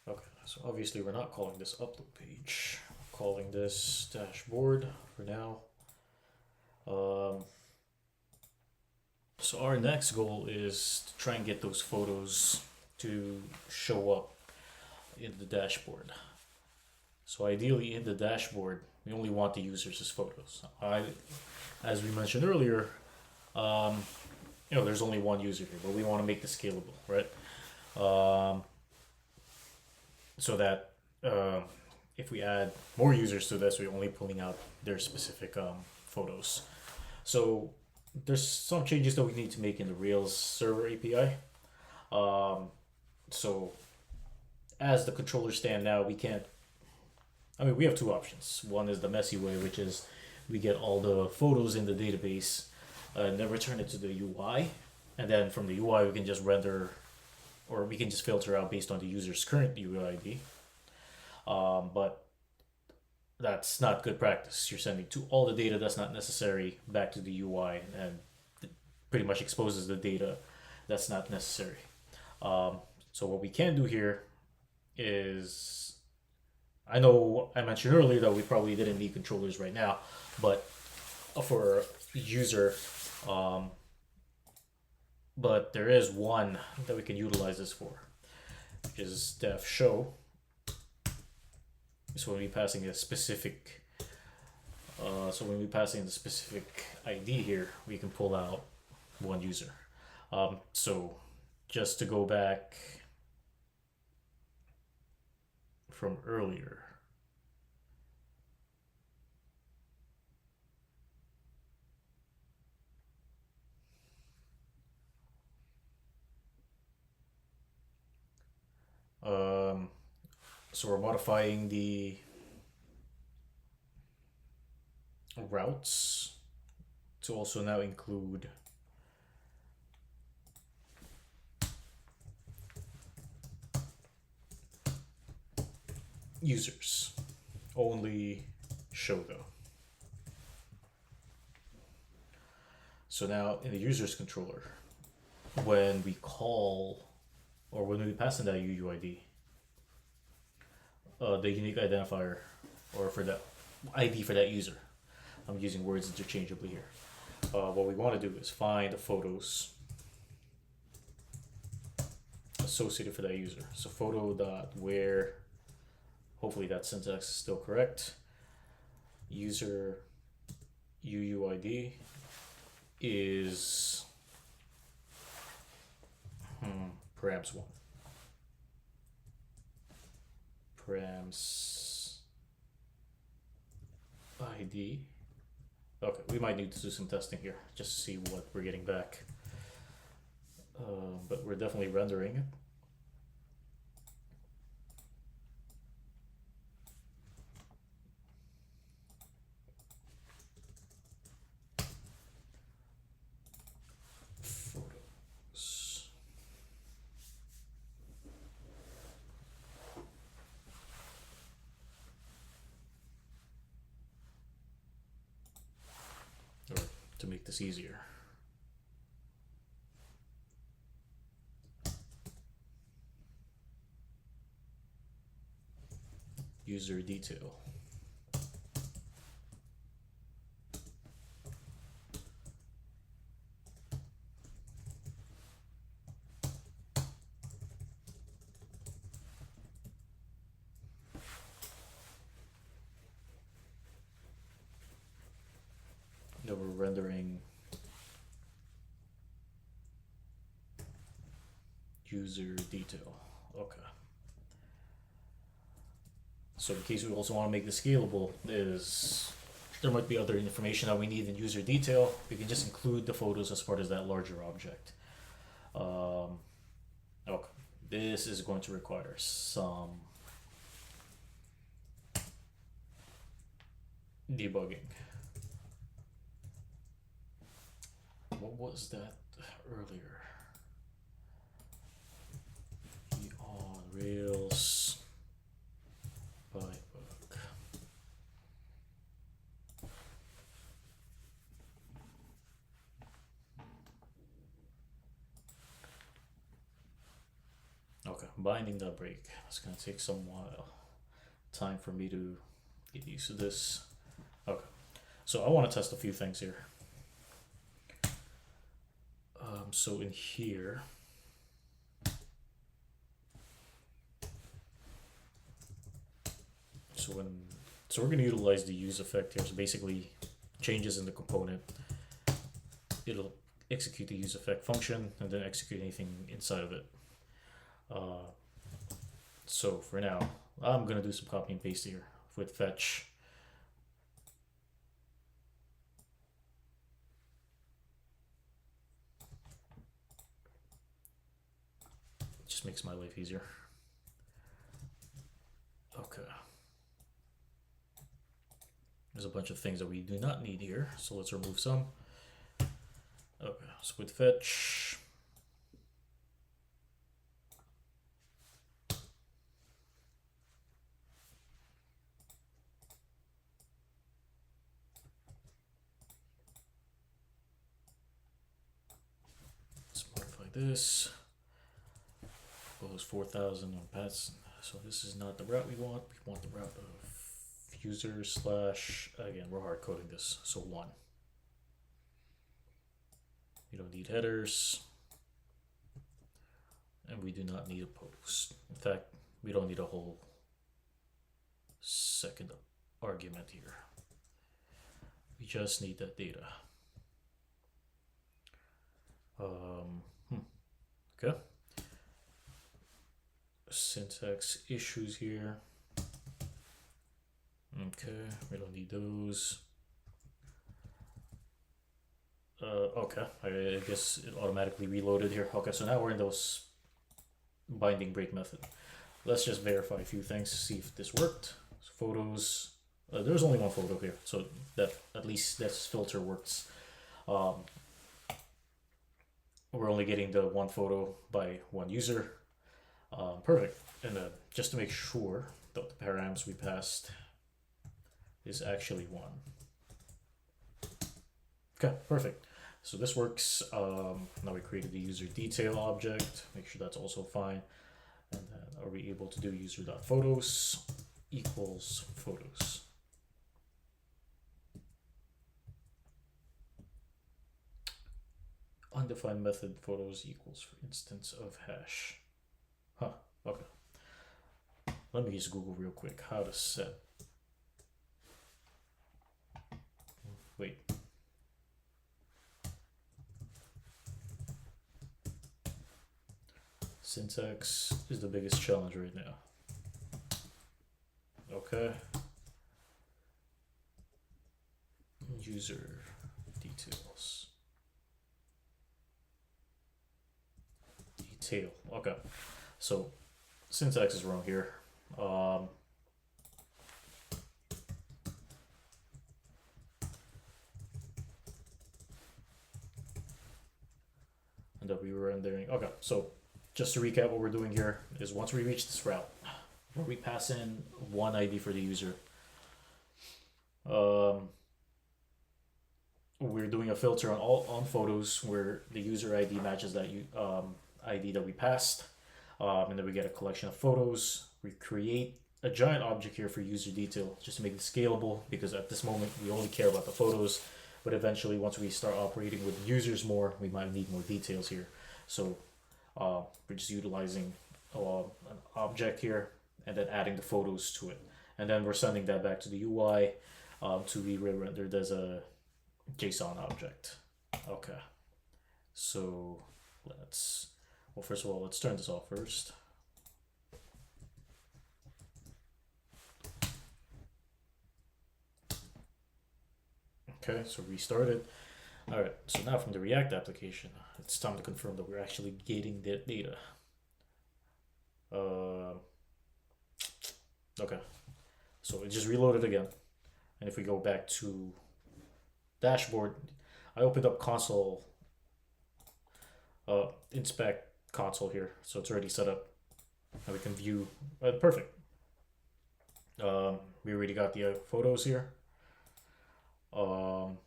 Okay, so obviously we're not calling this upload page. We're calling this dashboard for now. So our next goal is to try and get those photos to show up in the dashboard. So ideally in the dashboard, we only want the users' photos. As we mentioned earlier, there's only one user here, but we want to make this scalable, right? So that if we add more users to this, we're only pulling out their specific photos. So there's some changes that we need to make in the Rails server API. So as the controllers stand now, we can't. I mean, we have two options. One is the messy way, which is we get all the photos in the database and then return it to the UI. And then from the UI, we can just render, or we can just filter out based on the user's current UI ID. But that's not good practice. You're sending all the data that's not necessary back to the UI, and it pretty much exposes the data that's not necessary. So what we can do here is, I know I mentioned earlier that we probably didn't need controllers right now, but for user, but there is one that we can utilize this for, which is def show. So when we passing a specific, ID here, we can pull out one user. So just to go back from earlier. So we're modifying the routes to also now include users. Only show though. So now in the users controller, when we call or when we pass in that UUID, the unique identifier, or for the ID for that user. I'm using words interchangeably here. What we want to do is find the photos associated for that user. So photo.where, hopefully that syntax is still correct. User UUID is params1. Params ID. Okay, we might need to do some testing here just to see what we're getting back. But we're definitely rendering it. Photos. Or to make this easier. User detail. Now we're rendering user detail. Okay. So in case we also want to make this scalable, there might be other information that we need in user detail. We can just include the photos as part of that larger object. Okay, this is going to require some debugging. What was that earlier? On Rails. Bug. Okay, binding that break. It's gonna take some while. Time for me to get used to this. Okay, so I want to test a few things here. So in here, so we're gonna utilize the use effect here. So basically, changes in the component. It'll execute the use effect function and then execute anything inside of it. So for now, I'm gonna do some copy and paste here with fetch. It just makes my life easier. Okay. There's a bunch of things that we do not need here, so let's remove some. Okay, so with fetch, let's modify this. Goes 4,000 on paths. So this is not the route we want. We want the route of user slash, again, we're hard coding this, so 1. We don't need headers. And we do not need a post. In fact, we don't need a whole second argument here. We just need that data. Okay. Syntax issues here. Okay, we don't need those. Okay, I guess it automatically reloaded here. Okay, so now we're in those binding break method. Let's just verify a few things to see if this worked. So photos, there's only one photo here, so that at least this filter works. We're only getting the one photo by one user. Perfect. And then just to make sure that the params we passed is actually 1. Okay, perfect. So this works. Now we created the user detail object. Make sure that's also fine. And then are we able to do user.photos equals photos? Undefined method photos equals for instance of hash. Huh, okay. Let me just Google real quick how to set. Wait. Syntax is the biggest challenge right now. Okay. User details. Detail. Okay. So syntax is wrong here. And that we were rendering. Okay, so just to recap, what we're doing here is once we reach this route, where we pass in one ID for the user, we're doing a filter on photos where the user ID matches that ID that we passed, and then we get a collection of photos. We create a giant object here for user detail just to make it scalable, because at this moment we only care about the photos, but eventually once we start operating with users more, we might need more details here. So we're just utilizing an object here and then adding the photos to it, and then we're sending that back to the UI to be rendered as a JSON object. Okay, so first of all, let's turn this off first. Okay, so restart it. All right, so now from the React application, it's time to confirm that we're actually getting that data. Okay, so it just reloaded again. And if we go back to dashboard, I opened up console, inspect console here, so it's already set up. And we can view, perfect. We already got the photos here. For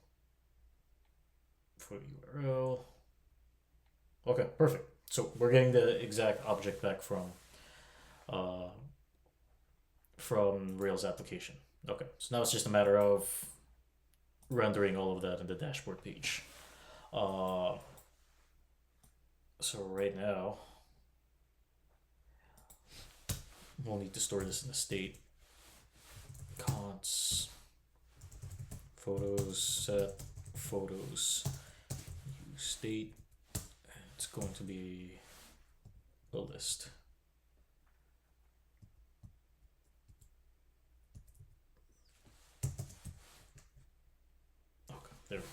URL. Okay, perfect. So we're getting the exact object back uh, from Rails application. Okay, so now it's just a matter of rendering all of that in the dashboard page. Uh, so right now, we'll need to store this in the state. Const photos set photos use state. It's going to be a list. Okay, there we go.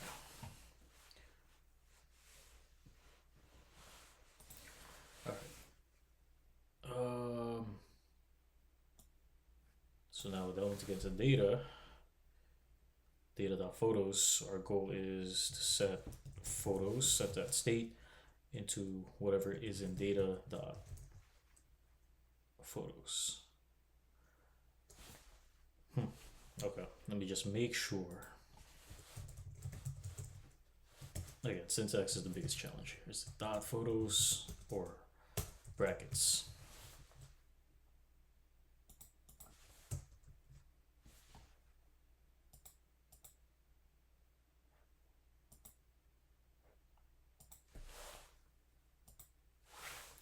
So now we're going to get to data.photos. Our goal is to set photos, set that state into whatever is in data.photos. Okay, let me just make sure. Again, syntax is the biggest challenge here. Is it dot photos or brackets?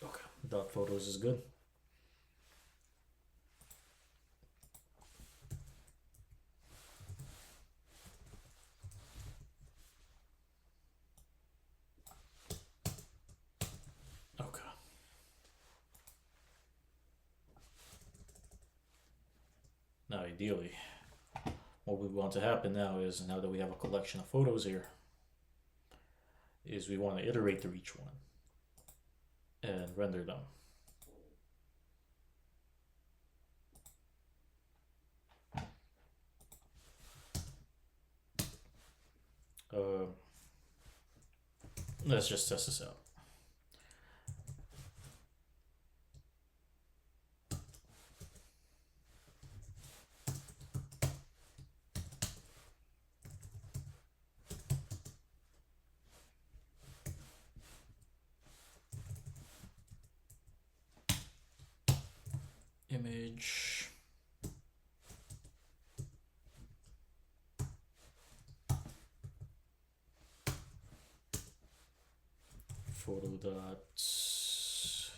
Okay, dot photos is good. Now, ideally, what we want to happen now is, now that we have a collection of photos here, is we want to iterate through each one and render them. Let's just test this out. Image. Photo dots.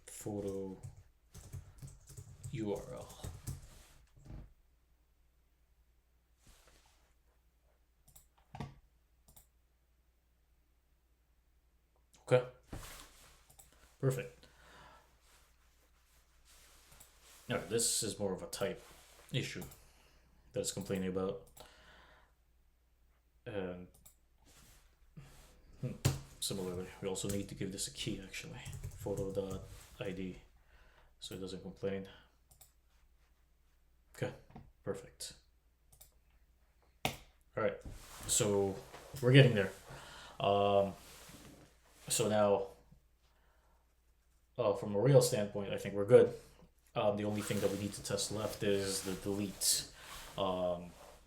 Photo URL. Okay. Perfect. Now, this is more of a type issue that it's complaining about. And similarly, we also need to give this a key, actually. Photo.id, so it doesn't complain. Okay, perfect. All right, so we're getting there. So now, from a Rails standpoint, I think we're good. The only thing that we need to test left is the delete,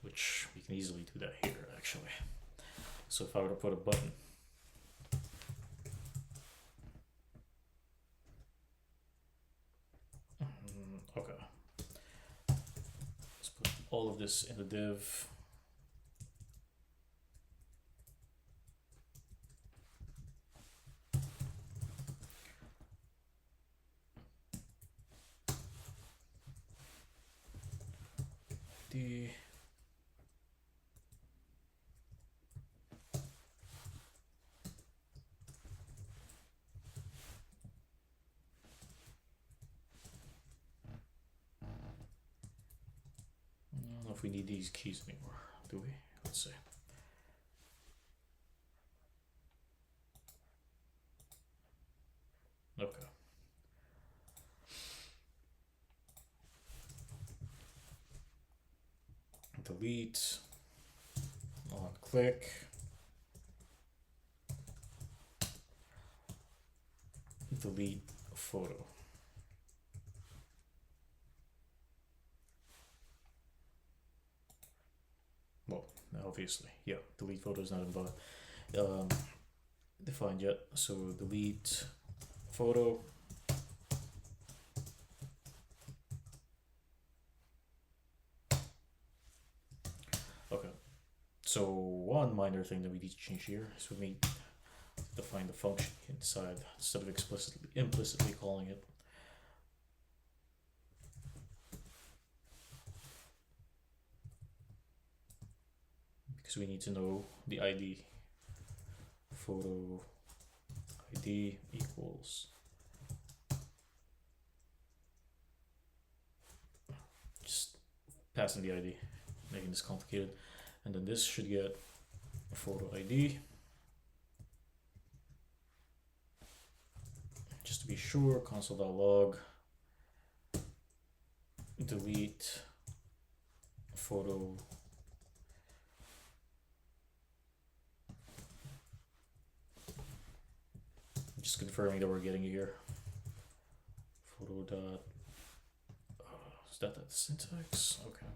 which we can easily do that here, actually. So if I were to put a button, okay, let's put all of this in the div. I don't know if we need these keys anymore, do we? Let's see. Okay. Delete, on click, delete photo. obviously. Yeah, delete photo is not defined yet. So delete photo. Okay. So one minor thing that we need to change here is we need to define the function inside instead of implicitly calling it. Because we need to know the ID. Photo ID equals just passing the ID, making this complicated, and then this should get a photo ID. Just to be sure, console.log delete photo just confirming that we're getting it here. Photo dot is that the syntax? Okay.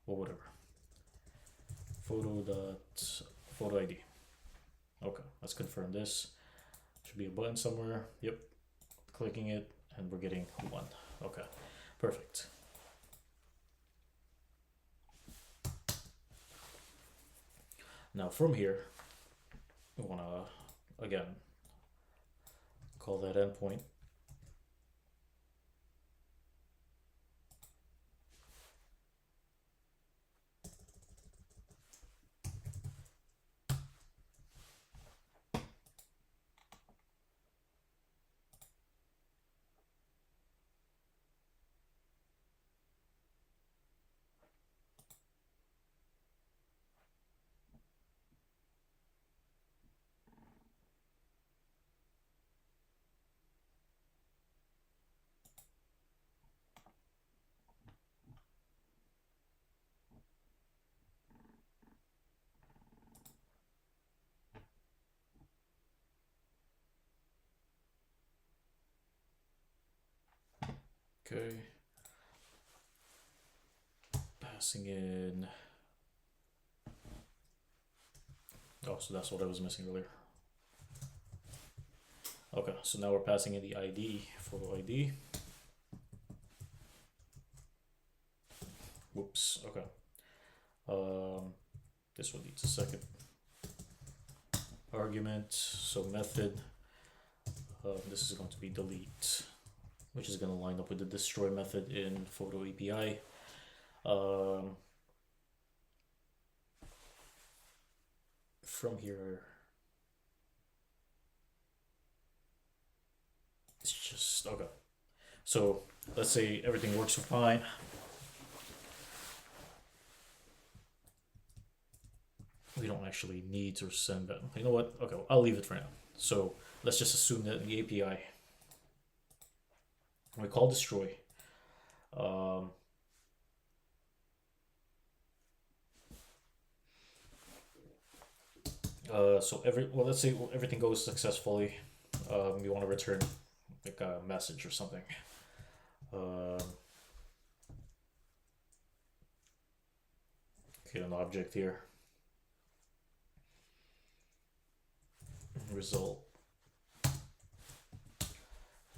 Well, whatever. Photo ID. Okay, let's confirm this. Should be a button somewhere. Yep. Clicking it and we're getting 1. Okay. Perfect. Now from here, we want to again call that endpoint. Okay. Passing in. Oh, so that's what I was missing earlier. Okay, so now we're passing in the ID, photo ID. Whoops, okay. This one needs a second argument. So method, this is going to be delete, which is going to line up with the destroy method in photo API. From here, it's just, okay. So let's say everything works fine. We don't actually need to send that. You know what? Okay, well, I'll leave it for now. So let's just assume that in the API, we call destroy. So let's say everything goes successfully. We want to return like a message or something. Create an object here. Result.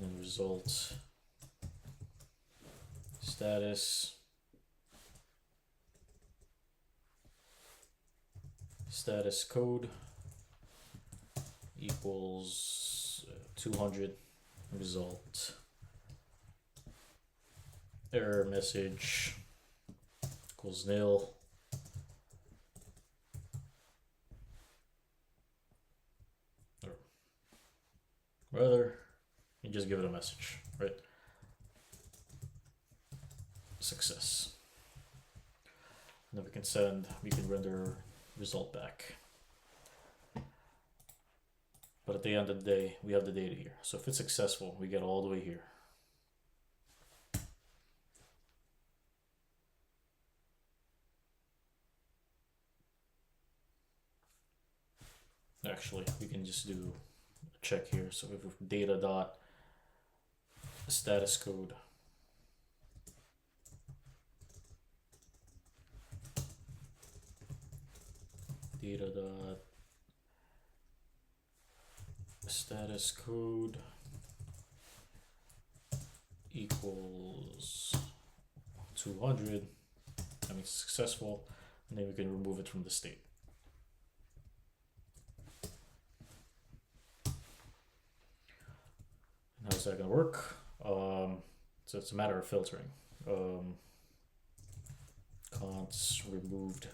And result. Status. Status code equals 200 result error message equals nil. Or rather, you just give it a message, right? Success. And then we can render result back. But at the end of the day, we have the data here. So if it's successful, we get all the way here. Actually, we can just do a check here. So if data dot status code data dot status code equals 200. I mean successful, and then we can remove it from the state. And how's that gonna work? So it's a matter of filtering. Const removed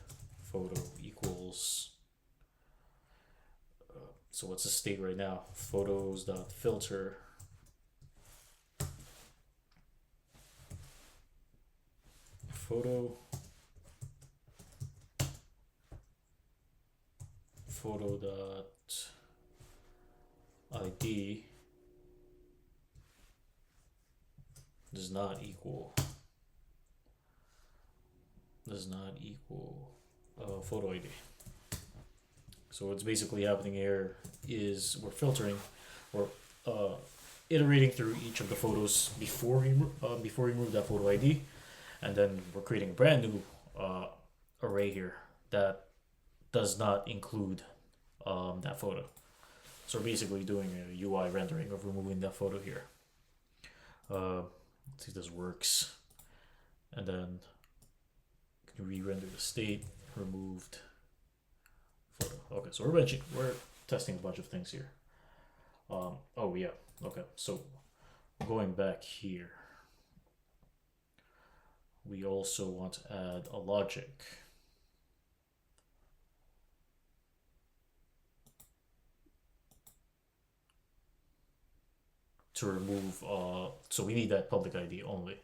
photo equals. So what's the state right now? Photos dot filter. Photo dot ID does not equal photo ID. So what's basically happening here is we're filtering, or iterating through each of the photos before we remove that photo ID, and then we're creating a brand new array here that does not include that photo. So we're basically doing a UI rendering of removing that photo here. Let's see if this works. And then can re-render the state, removed photo. Okay, so we're testing a bunch of things here. Oh yeah, okay, so going back here, we also want to add a logic. To remove, so we need that public ID only.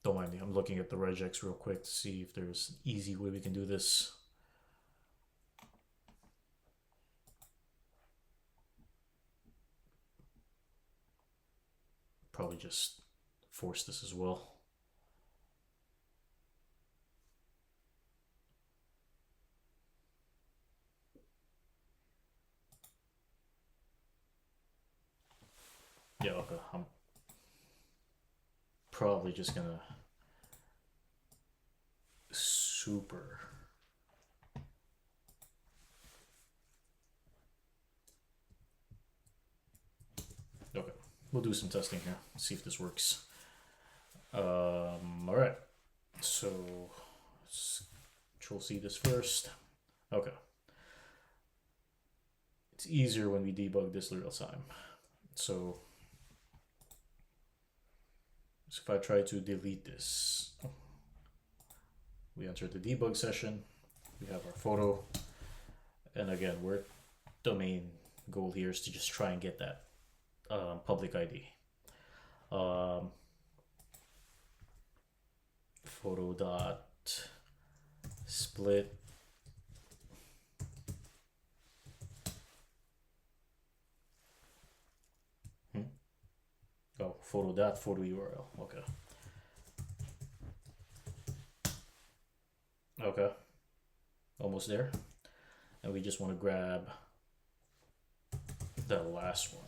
Don't mind me, I'm looking at the regex real quick to see if there's an easy way we can do this. Probably just force this as well. Yeah, okay, I'm probably just gonna super okay, we'll do some testing here, see if this works. All right, so let's Control C this first. Okay, it's easier when we debug this real time. So if I try to delete this, we enter the debug session, we have our photo, and again, the main goal here is to just try and get that public ID. Photo dot split oh, photo dot photo URL. Okay, almost there, and we just want to grab that last one.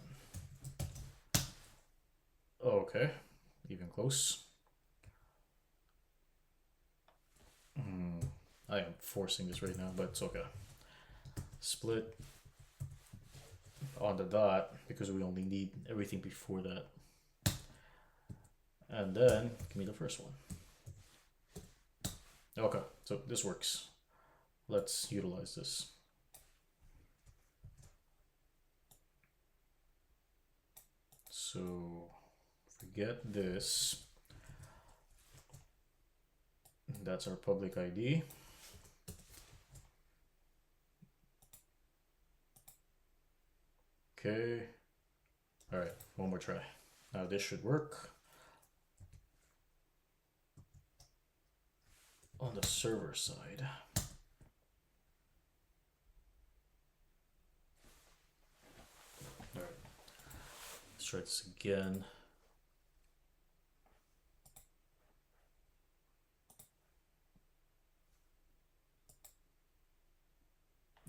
Okay, even close. I am forcing this right now, but it's okay. Split on the dot because we only need everything before that. And then give me the first one. Okay, so this works. Let's utilize this. So forget this. That's our public ID. Okay. All right, one more try. Now this should work. On the server side. All right, let's try this again.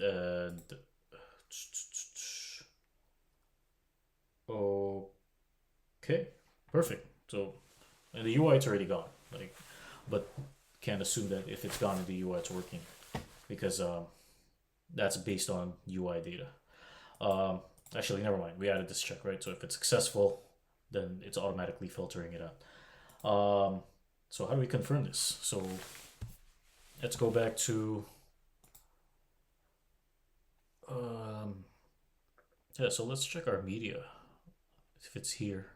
And okay, perfect. So, and the UI it's already gone. But can't assume that if it's gone in the UI it's working. because that's based on UI data. Um, Actually, never mind. We added this check, right? So if it's successful, then it's automatically filtering it out. So how do we confirm this? So let's go back to yeah. So let's check our media if it's here.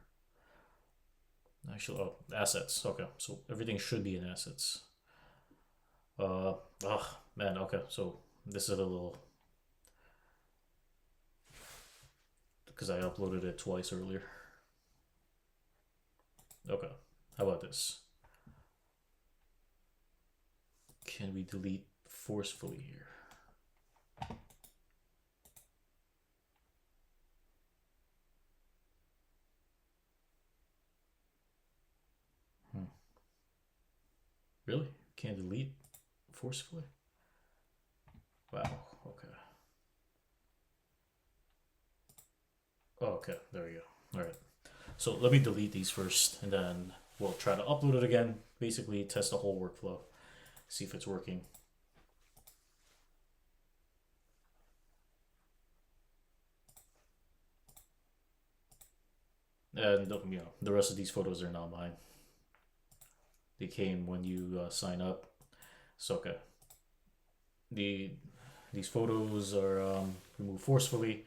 Actually, oh, assets. Okay, so everything should be in assets. Oh man. Okay, so this is a little because I uploaded it twice earlier. Okay, how about this? Can we delete forcefully here? Hmm. Really? Can't delete forcefully? Wow. Okay. Oh, okay. There we go. All right. So let me delete these first, and then we'll try to upload it again. Basically, test the whole workflow, see if it's working. And the rest of these photos are not mine. They came when you sign up. So okay, the these photos are removed forcefully.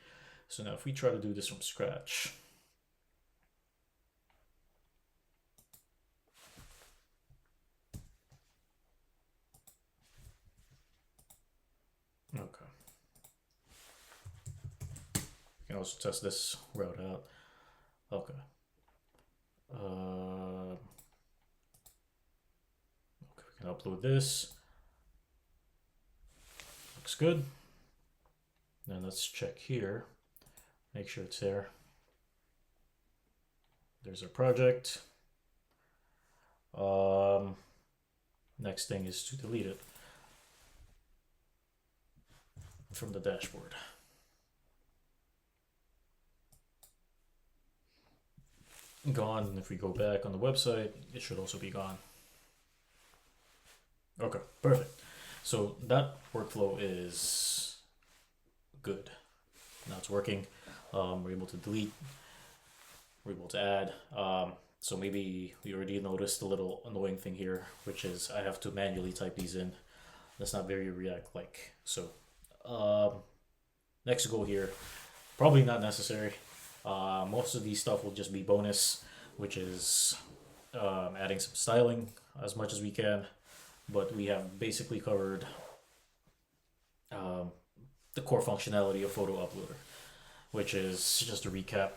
So now if we try to do this from scratch, okay, we can also test this route out. Okay. Okay, we can upload this. Looks good. Then let's check here. Make sure it's there. There's our project. Next thing is to delete it from the dashboard. Gone, and if we go back on the website, it should also be gone. Okay, perfect. So that workflow is good. Now it's working. We're able to delete, we're able to add. So maybe we already noticed a little annoying thing here, which is I have to manually type these in. That's not very React-like. So next goal here, probably not necessary. Most of these stuff will just be bonus, which is adding some styling as much as we can. But we have basically covered the core functionality of Photo Uploader, which is just a recap.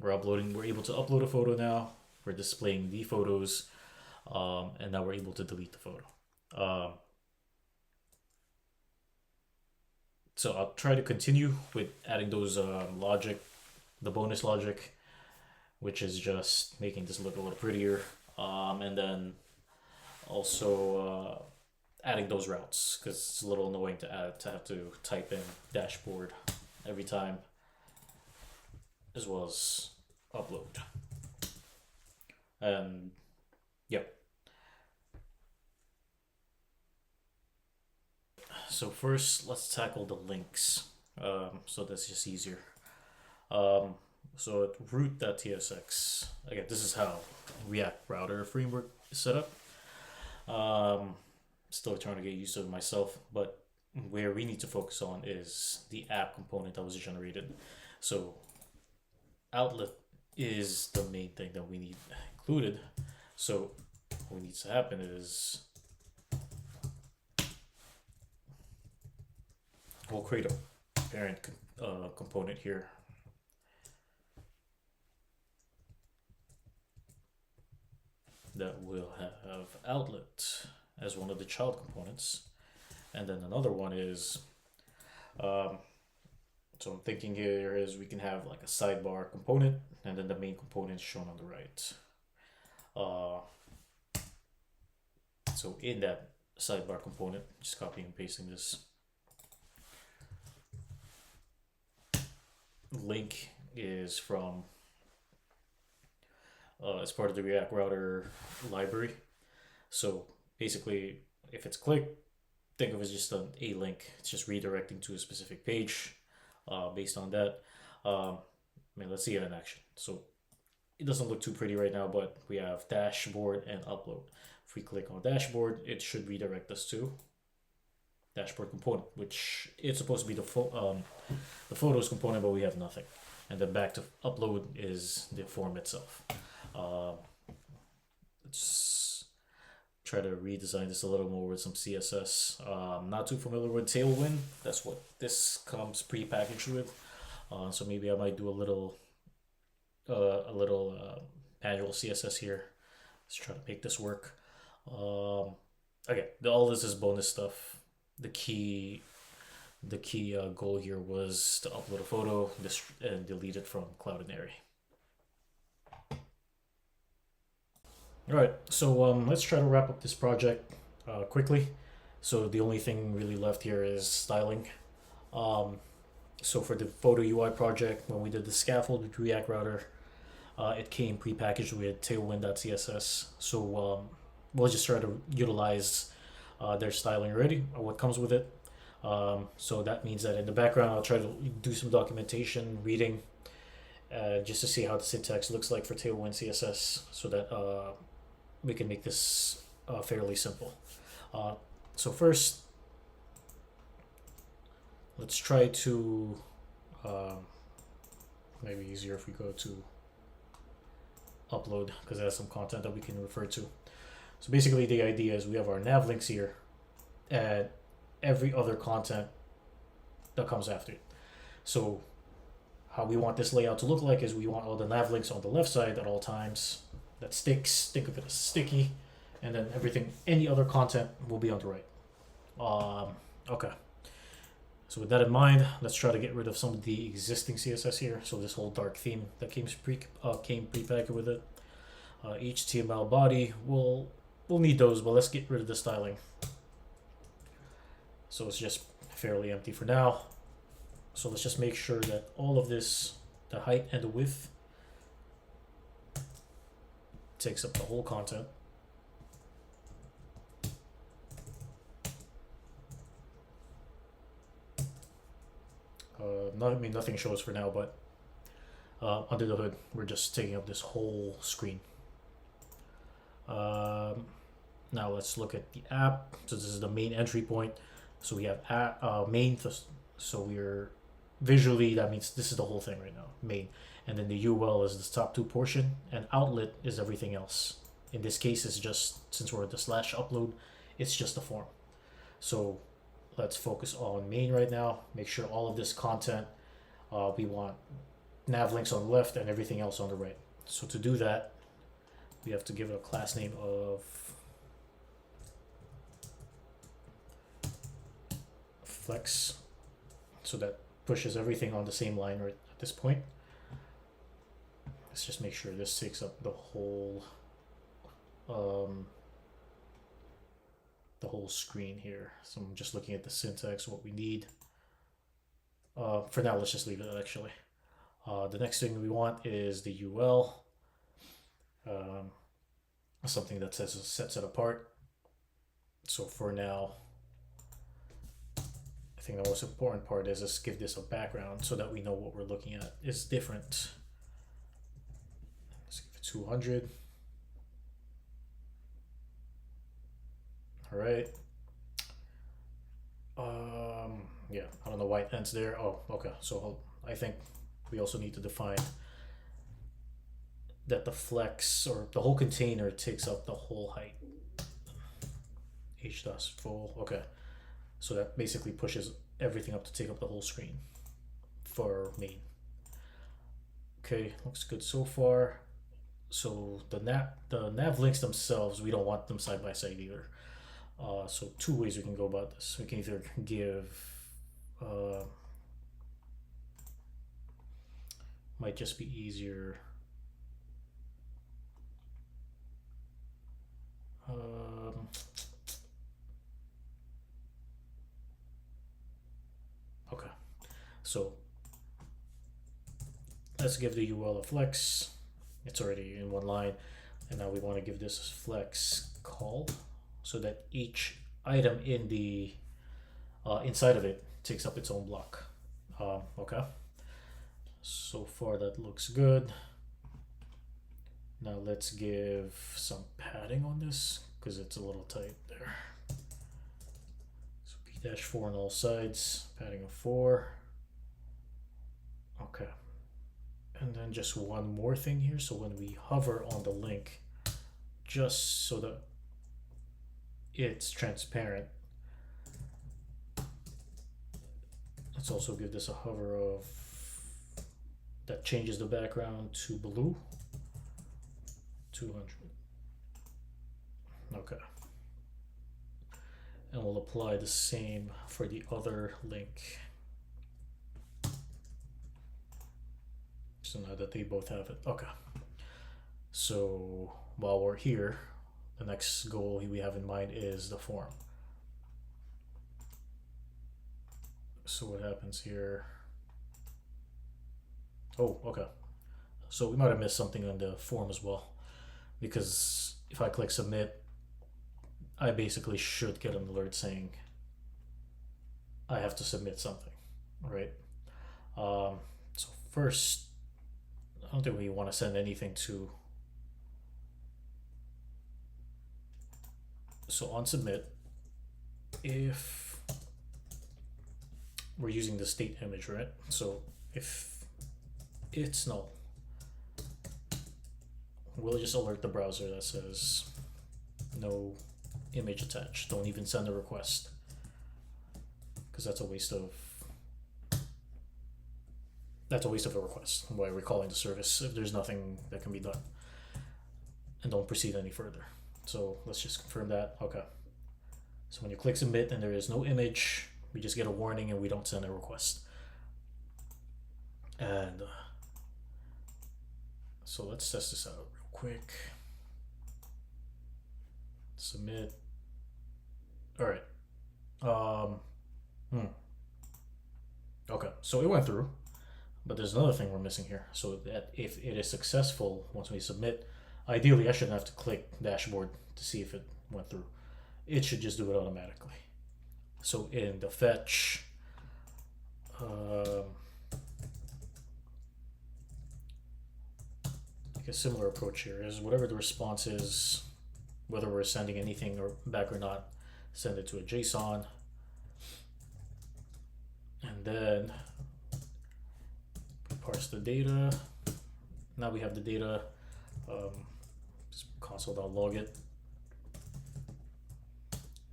We're able to upload a photo now. We're displaying the photos, and now we're able to delete the photo. So I'll try to continue with adding those logic, the bonus logic, which is just making this look a little prettier, and then also adding those routes because it's a little annoying to have to type in dashboard every time, as well as upload. And yep. So first, let's tackle the links. So that's just easier. So at root.tsx, again, this is how React Router framework is set up. Still trying to get used to it myself, but where we need to focus on is the app component that was generated. So outlet is the main thing that we need included. So what needs to happen is we'll create a parent component here. That will have outlet as one of the child components. And then another one is, so I'm thinking here is we can have like a sidebar component and then the main component shown on the right. So in that sidebar component, just copying and pasting this. Link is from as part of the React Router library. So basically, if it's click, think of it as just a link. It's just redirecting to a specific page based on that. Let's see it in action. So it doesn't look too pretty right now, but we have dashboard and upload. If we click on dashboard, it should redirect us to dashboard component, which it's supposed to be the photos component, but we have nothing. And then back to upload is the form itself. Let's try to redesign this a little more with some CSS. I'm not too familiar with Tailwind. That's what this comes pre-packaged with. So maybe I might do a little manual CSS here. Let's try to make this work. Okay, all this is bonus stuff. The key goal here was to upload a photo and delete it from Cloudinary. All right, so let's try to wrap up this project quickly. So the only thing really left here is styling. So for the photo UI project, when we did the scaffold with React Router, it came pre-packaged with tailwind.css. So we'll just try to utilize their styling already, or what comes with it. So that means that in the background, I'll try to do some documentation, reading, just to see how the syntax looks like for Tailwind CSS, so that we can make this fairly simple. So first, let's try to, maybe easier if we go to upload, because it has some content that we can refer to. So basically the idea is we have our nav links here and every other content that comes after it. So how we want this layout to look like is we want all the nav links on the left side at all times. That sticks, think of it as sticky, and then everything, any other content will be on the right. Okay. So with that in mind, let's try to get rid of some of the existing CSS here. So this whole dark theme that came pre-packaged with it. HTML body, we'll need those, but let's get rid of the styling. So it's just fairly empty for now. So let's just make sure that all of this, the height and the width, takes up the whole content. Nothing shows for now, but under the hood, we're just taking up this whole screen. Now let's look at the app. So this is the main entry point. So we have main. So we're visually, that means this is the whole thing right now, main. And then the UL is the top two portion, and outlet is everything else. In this case, it's just, since we're at the /upload, it's just a form. So let's focus on main right now. Make sure all of this content, we want nav links on the left and everything else on the right. So to do that, we have to give it a class name of flex, so that pushes everything on the same line right at this point. Let's just make sure this takes up the whole screen here. So I'm just looking at the syntax, what we need. For now, let's just leave it actually. The next thing we want is the UL, something that sets it apart. So for now, I think the most important part is just give this a background so that we know what we're looking at is different. Let's give it 200. All right. Yeah, I don't know why it ends there. Oh, okay. So I think we also need to define that the flex, or the whole container, takes up the whole height. H does full. Okay. So that basically pushes everything up to take up the whole screen for main. Okay, looks good so far. So the nav links themselves, we don't want them side by side either. So two ways we can go about this. We can either give, might just be easier. Okay, so let's give the UL a flex. It's already in one line. And now we want to give this a flex call so that each item in the inside of it takes up its own block. Okay. So far that looks good. Now let's give some padding on this because it's a little tight there. So p-4 on all sides, padding of 4. Okay. And then just one more thing here. So when we hover on the link, just so that it's transparent, let's also give this a hover of that changes the background to blue. 200. Okay. And we'll apply the same for the other link. So now that they both have it. Okay. So while we're here, the next goal we have in mind is the form. So what happens here? Oh, okay. So we might have missed something on the form as well, because if I click submit, I basically should get an alert saying I have to submit something, right? So first, I don't think we want to send anything to. So on submit, if we're using the state image, right? So if it's null, we'll just alert the browser that says no image attached. Don't even send a request, because that's a waste of a request. Why are we calling the service if there's nothing that can be done? And don't proceed any further. So let's just confirm that. Okay. So when you click submit and there is no image, we just get a warning and we don't send a request. And so let's test this out real quick. Submit. All right. Okay, so it went through, but there's another thing we're missing here. So that if it is successful once we submit, ideally I shouldn't have to click dashboard to see if it went through. It should just do it automatically. So in the fetch, like a similar approach here is whatever the response is, whether we're sending anything or back or not, send it to a JSON. And then we parse the data. Now we have the data. Just console.log it.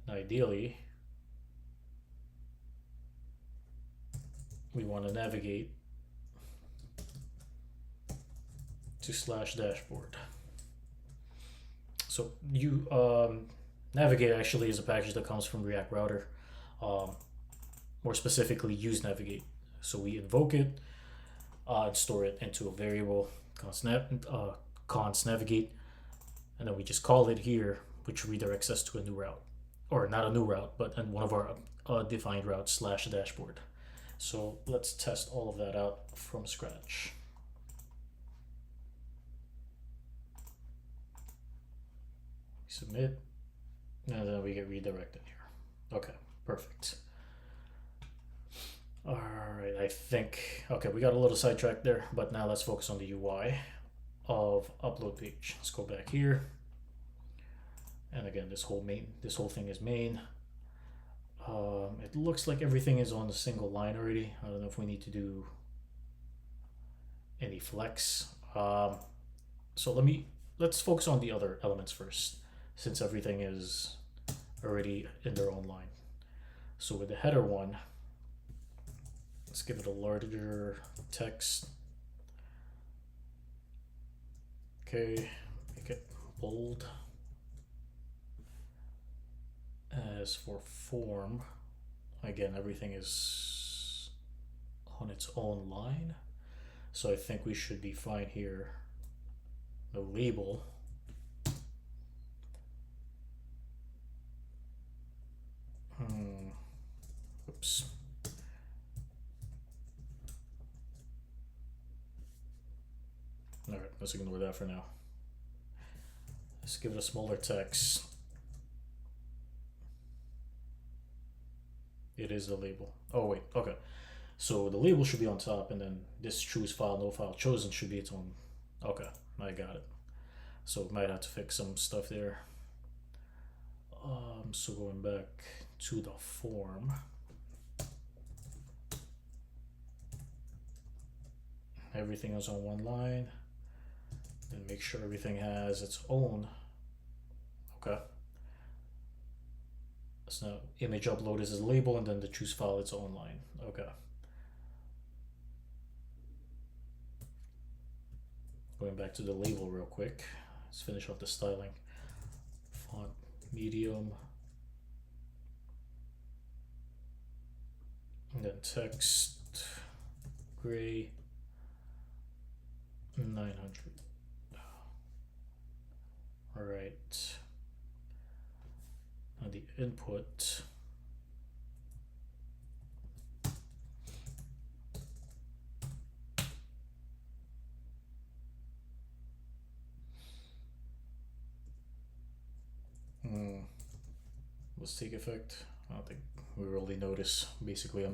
Ideally, we want to navigate to /dashboard. So you navigate actually is a package that comes from React Router. More specifically, use navigate. So we invoke it and store it into a variable const navigate, and then we just call it here, which redirects us to a new route, or not a new route, but in one of our defined routes /dashboard. So let's test all of that out from scratch. Submit, and then we get redirected here. Okay, perfect. All right, I think, okay, we got a little sidetracked there, but now let's focus on the UI of upload page. Let's go back here. And again, this whole thing is main. It looks like everything is on a single line already. I don't know if we need to do any flex. So let's focus on the other elements first, since everything is already in their own line. So with the header one, let's give it a larger text. Okay, make it bold. As for form, again, everything is on its own line. So I think we should be fine here. The label. Oops. All right. let's ignore that for now. Let's give it a smaller text. It is the label. Oh wait, okay. So the label should be on top, and then this choose file, no file chosen should be its own. Okay, I got it. So might have to fix some stuff there. So going back to the form. Everything is on one line. Then make sure everything has its own. Okay. So now image upload is a label, and then the choose file its own line. Okay. Going back to the label real quick. Let's finish off the styling. Font medium. And then text gray 900. All right. Now the input. Let's take effect. I don't think we really notice. Basically, I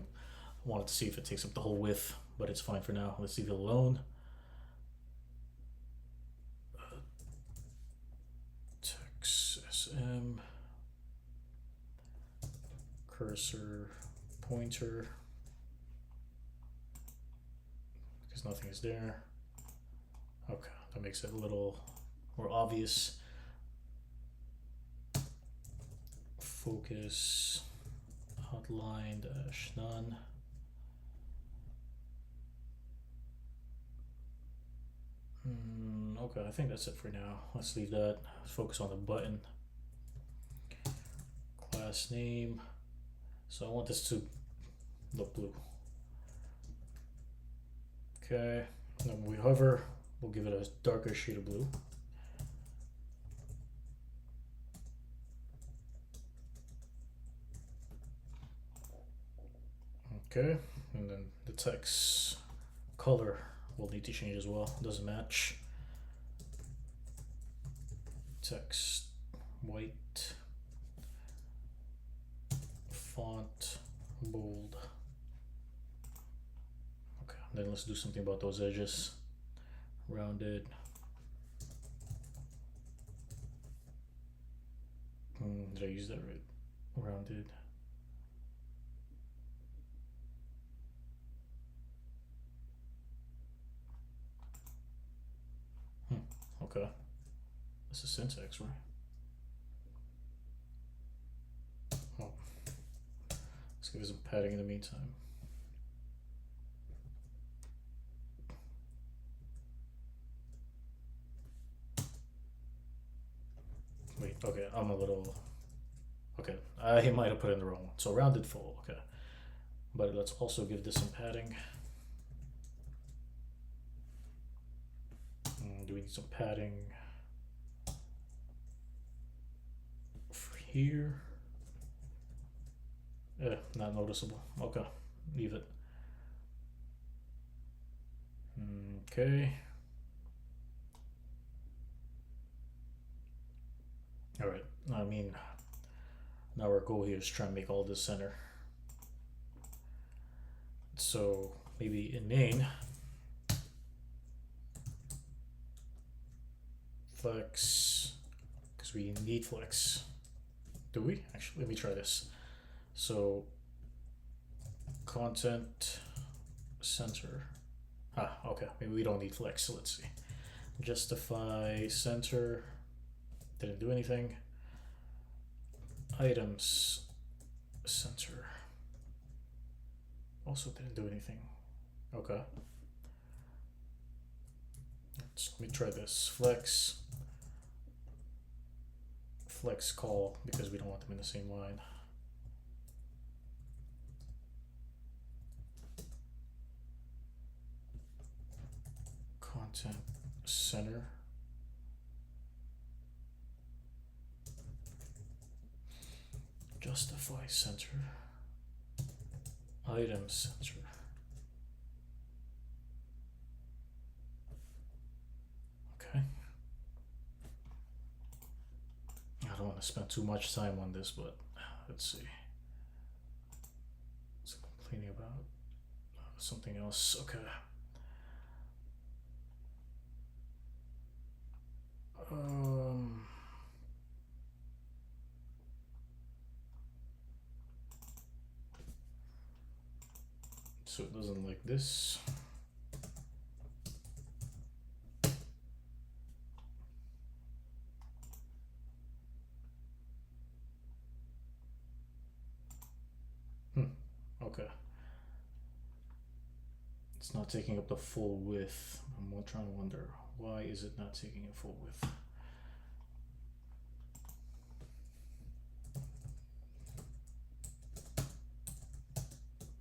wanted to see if it takes up the whole width, but it's fine for now. Let's leave it alone. Text SM. Cursor pointer. Because nothing is there. Okay, that makes it a little more obvious. Focus outline dash none. Okay, I think that's it for now. Let's leave that. Let's focus on the button. Class name. So I want this to look blue. Okay, then when we hover, we'll give it a darker shade of blue. Okay, and then the text color will need to change as well. Doesn't match. Text white. Font bold. Okay, then let's do something about those edges. Rounded. Did I use that right? Rounded. Okay, this is syntax, right? Oh. Let's give it some padding in the meantime. Wait, okay, I'm a little... Okay, I might have put in the wrong one. So rounded full, okay. But let's also give this some padding. Do we need some padding for here? Not noticeable. Okay, leave it. Okay. All right. I mean, now our goal here is trying to make all this center. So maybe in main, flex, because we need flex. Do we? Actually, let me try this. So content center. Okay, maybe we don't need flex. So let's see. Justify center. Didn't do anything. Items center. Also didn't do anything. Okay. Let me try this. Flex. Flex call, because we don't want them in the same line. Content center. Justify center. Item center. spend too much time on this, but let's see. It's complaining about something else. Okay. So it doesn't like this. Okay. It's not taking up the full width. I'm trying to wonder, why is it not taking a full width?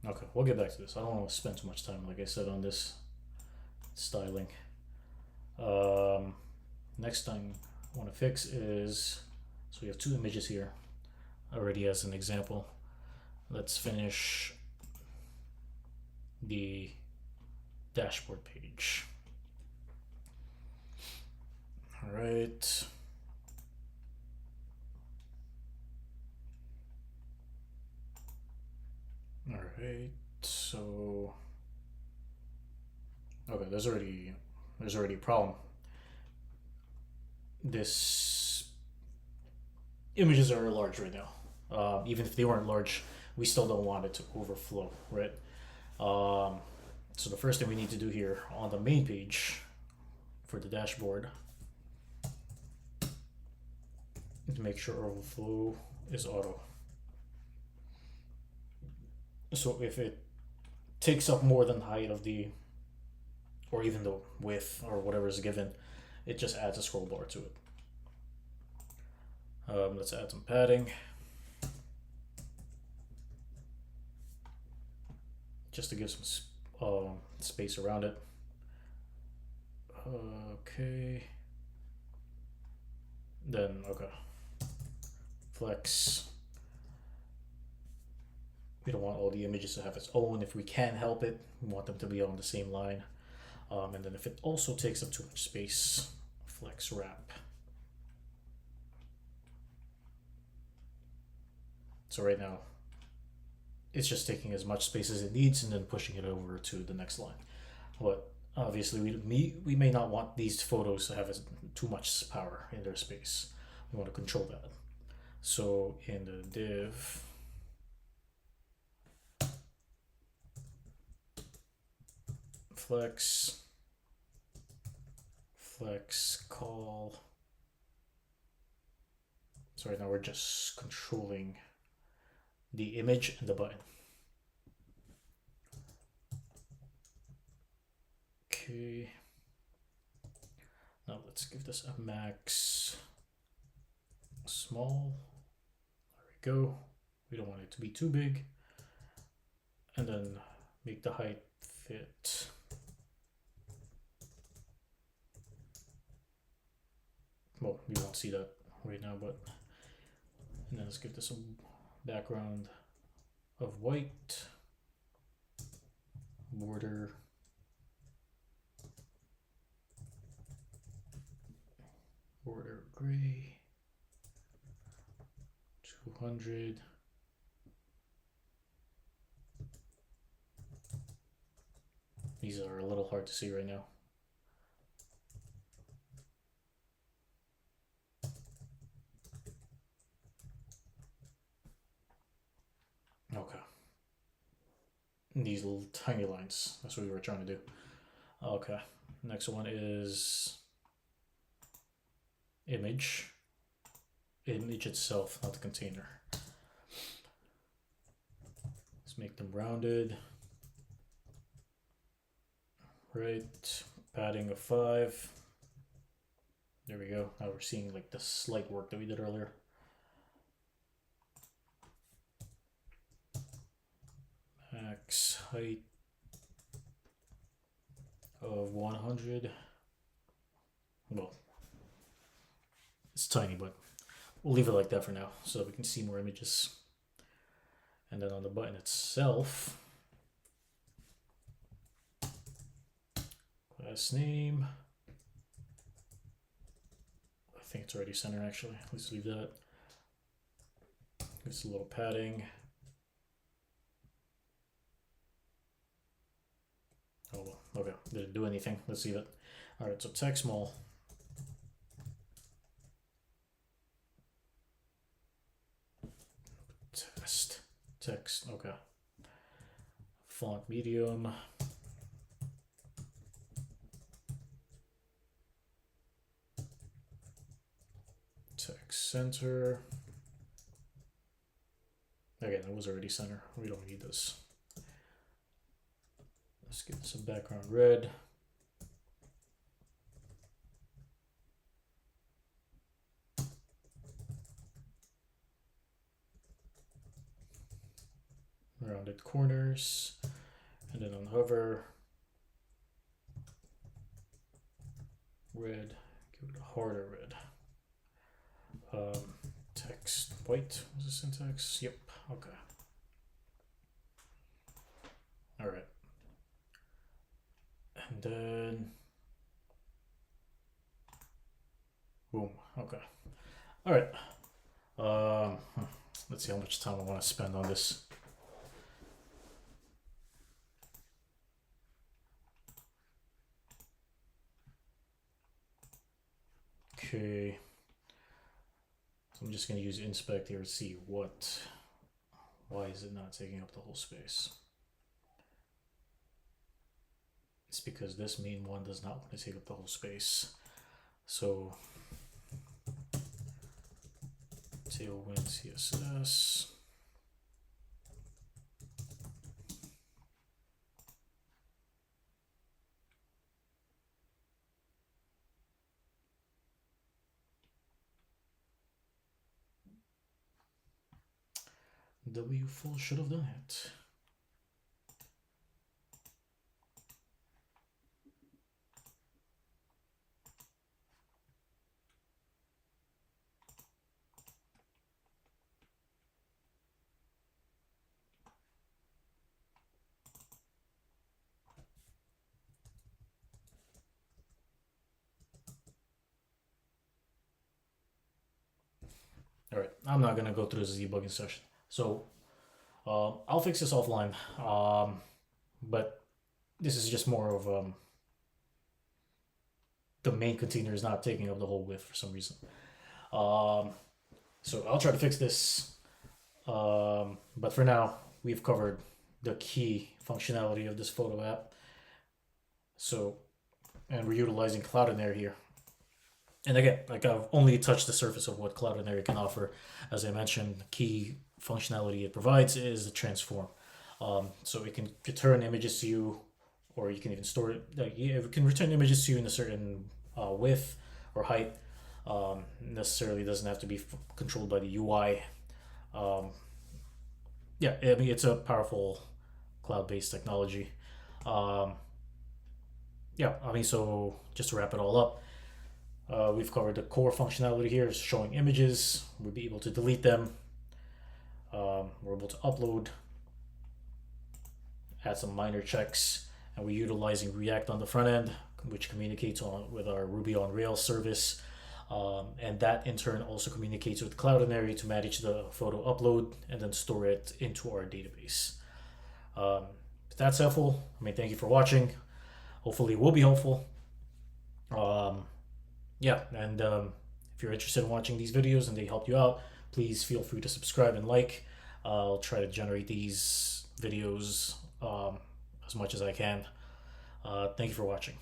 Okay, we'll get back to this. I don't want to spend too much time, like I said, on this styling. Next thing I want to fix is, so we have two images here already as an example. Let's finish the dashboard page. All right. All right. So, okay, there's already a problem. This images are large right now. Even if they weren't large, we still don't want it to overflow, right? So the first thing we need to do here on the main page for the dashboard is make sure overflow is auto. So if it takes up more than the height of the, or even the width or whatever is given, it just adds a scroll bar to it. Let's add some padding. Just to give some space around it. Okay. Then, okay. Flex. We don't want all the images to have its own. If we can help it, we want them to be on the same line. And then if it also takes up too much space, flex wrap. So right now, it's just taking as much space as it needs and then pushing it over to the next line. But obviously, we may not want these photos to have too much power in their space. We want to control that. So in the div, flex call. So right now we're just controlling the image and the button. Okay. Now let's give this a max small. There we go. We don't want it to be too big. And then make the height fit. Well, we won't see that right now, but, and then let's give this a background of white, border, gray, 200. These are a little hard to see right now. Okay. These little tiny lines, that's what we were trying to do. Okay, next one is image itself, not the container. Let's make them rounded. Right, padding of 5. There we go. Now we're seeing like the slight work that we did earlier. Max height of 100. Well, it's tiny, but we'll leave it like that for now so that we can see more images. And then on the button itself, class name, I think it's already center actually, let's leave that. It's a little padding. Oh, well, okay, did it do anything? Let's see that. All right, so text small. Text, okay. Font medium. Text center. Again, it was already center. We don't need this. Let's give some background red. Rounded corners, and then on hover, red, give it a harder red. Text white was the syntax. Yep. Okay. All right. And then boom. Okay. All right. Let's see how much time I want to spend on this. Okay. So I'm just going to use inspect here to see why is it not taking up the whole space. It's because this main one does not want to take up the whole space. So Tailwind CSS. W full should have done it. All right, I'm not gonna go through this debugging session. So I'll fix this offline, but this is just more of the main container is not taking up the whole width for some reason. So I'll try to fix this, but for now, we've covered the key functionality of this photo app. So, and we're utilizing Cloudinary here. And again, like I've only touched the surface of what Cloudinary can offer. As I mentioned, the key functionality it provides is the transform. So it can return images to you, or you can even store it. It can return images to you in a certain width or height. Necessarily doesn't have to be controlled by the UI. Yeah, I mean, it's a powerful cloud-based technology. Yeah, I mean, so just to wrap it all up, we've covered the core functionality here, is showing images. We'll be able to delete them. We're able to upload, add some minor checks, and we're utilizing React on the front end, which communicates with our Ruby on Rails service. And that in turn also communicates with Cloudinary to manage the photo upload and then store it into our database. If that's helpful, I mean, thank you for watching. Hopefully it will be helpful. Yeah, and if you're interested in watching these videos and they help you out, please feel free to subscribe and like. I'll try to generate these videos as much as I can. Thank you for watching.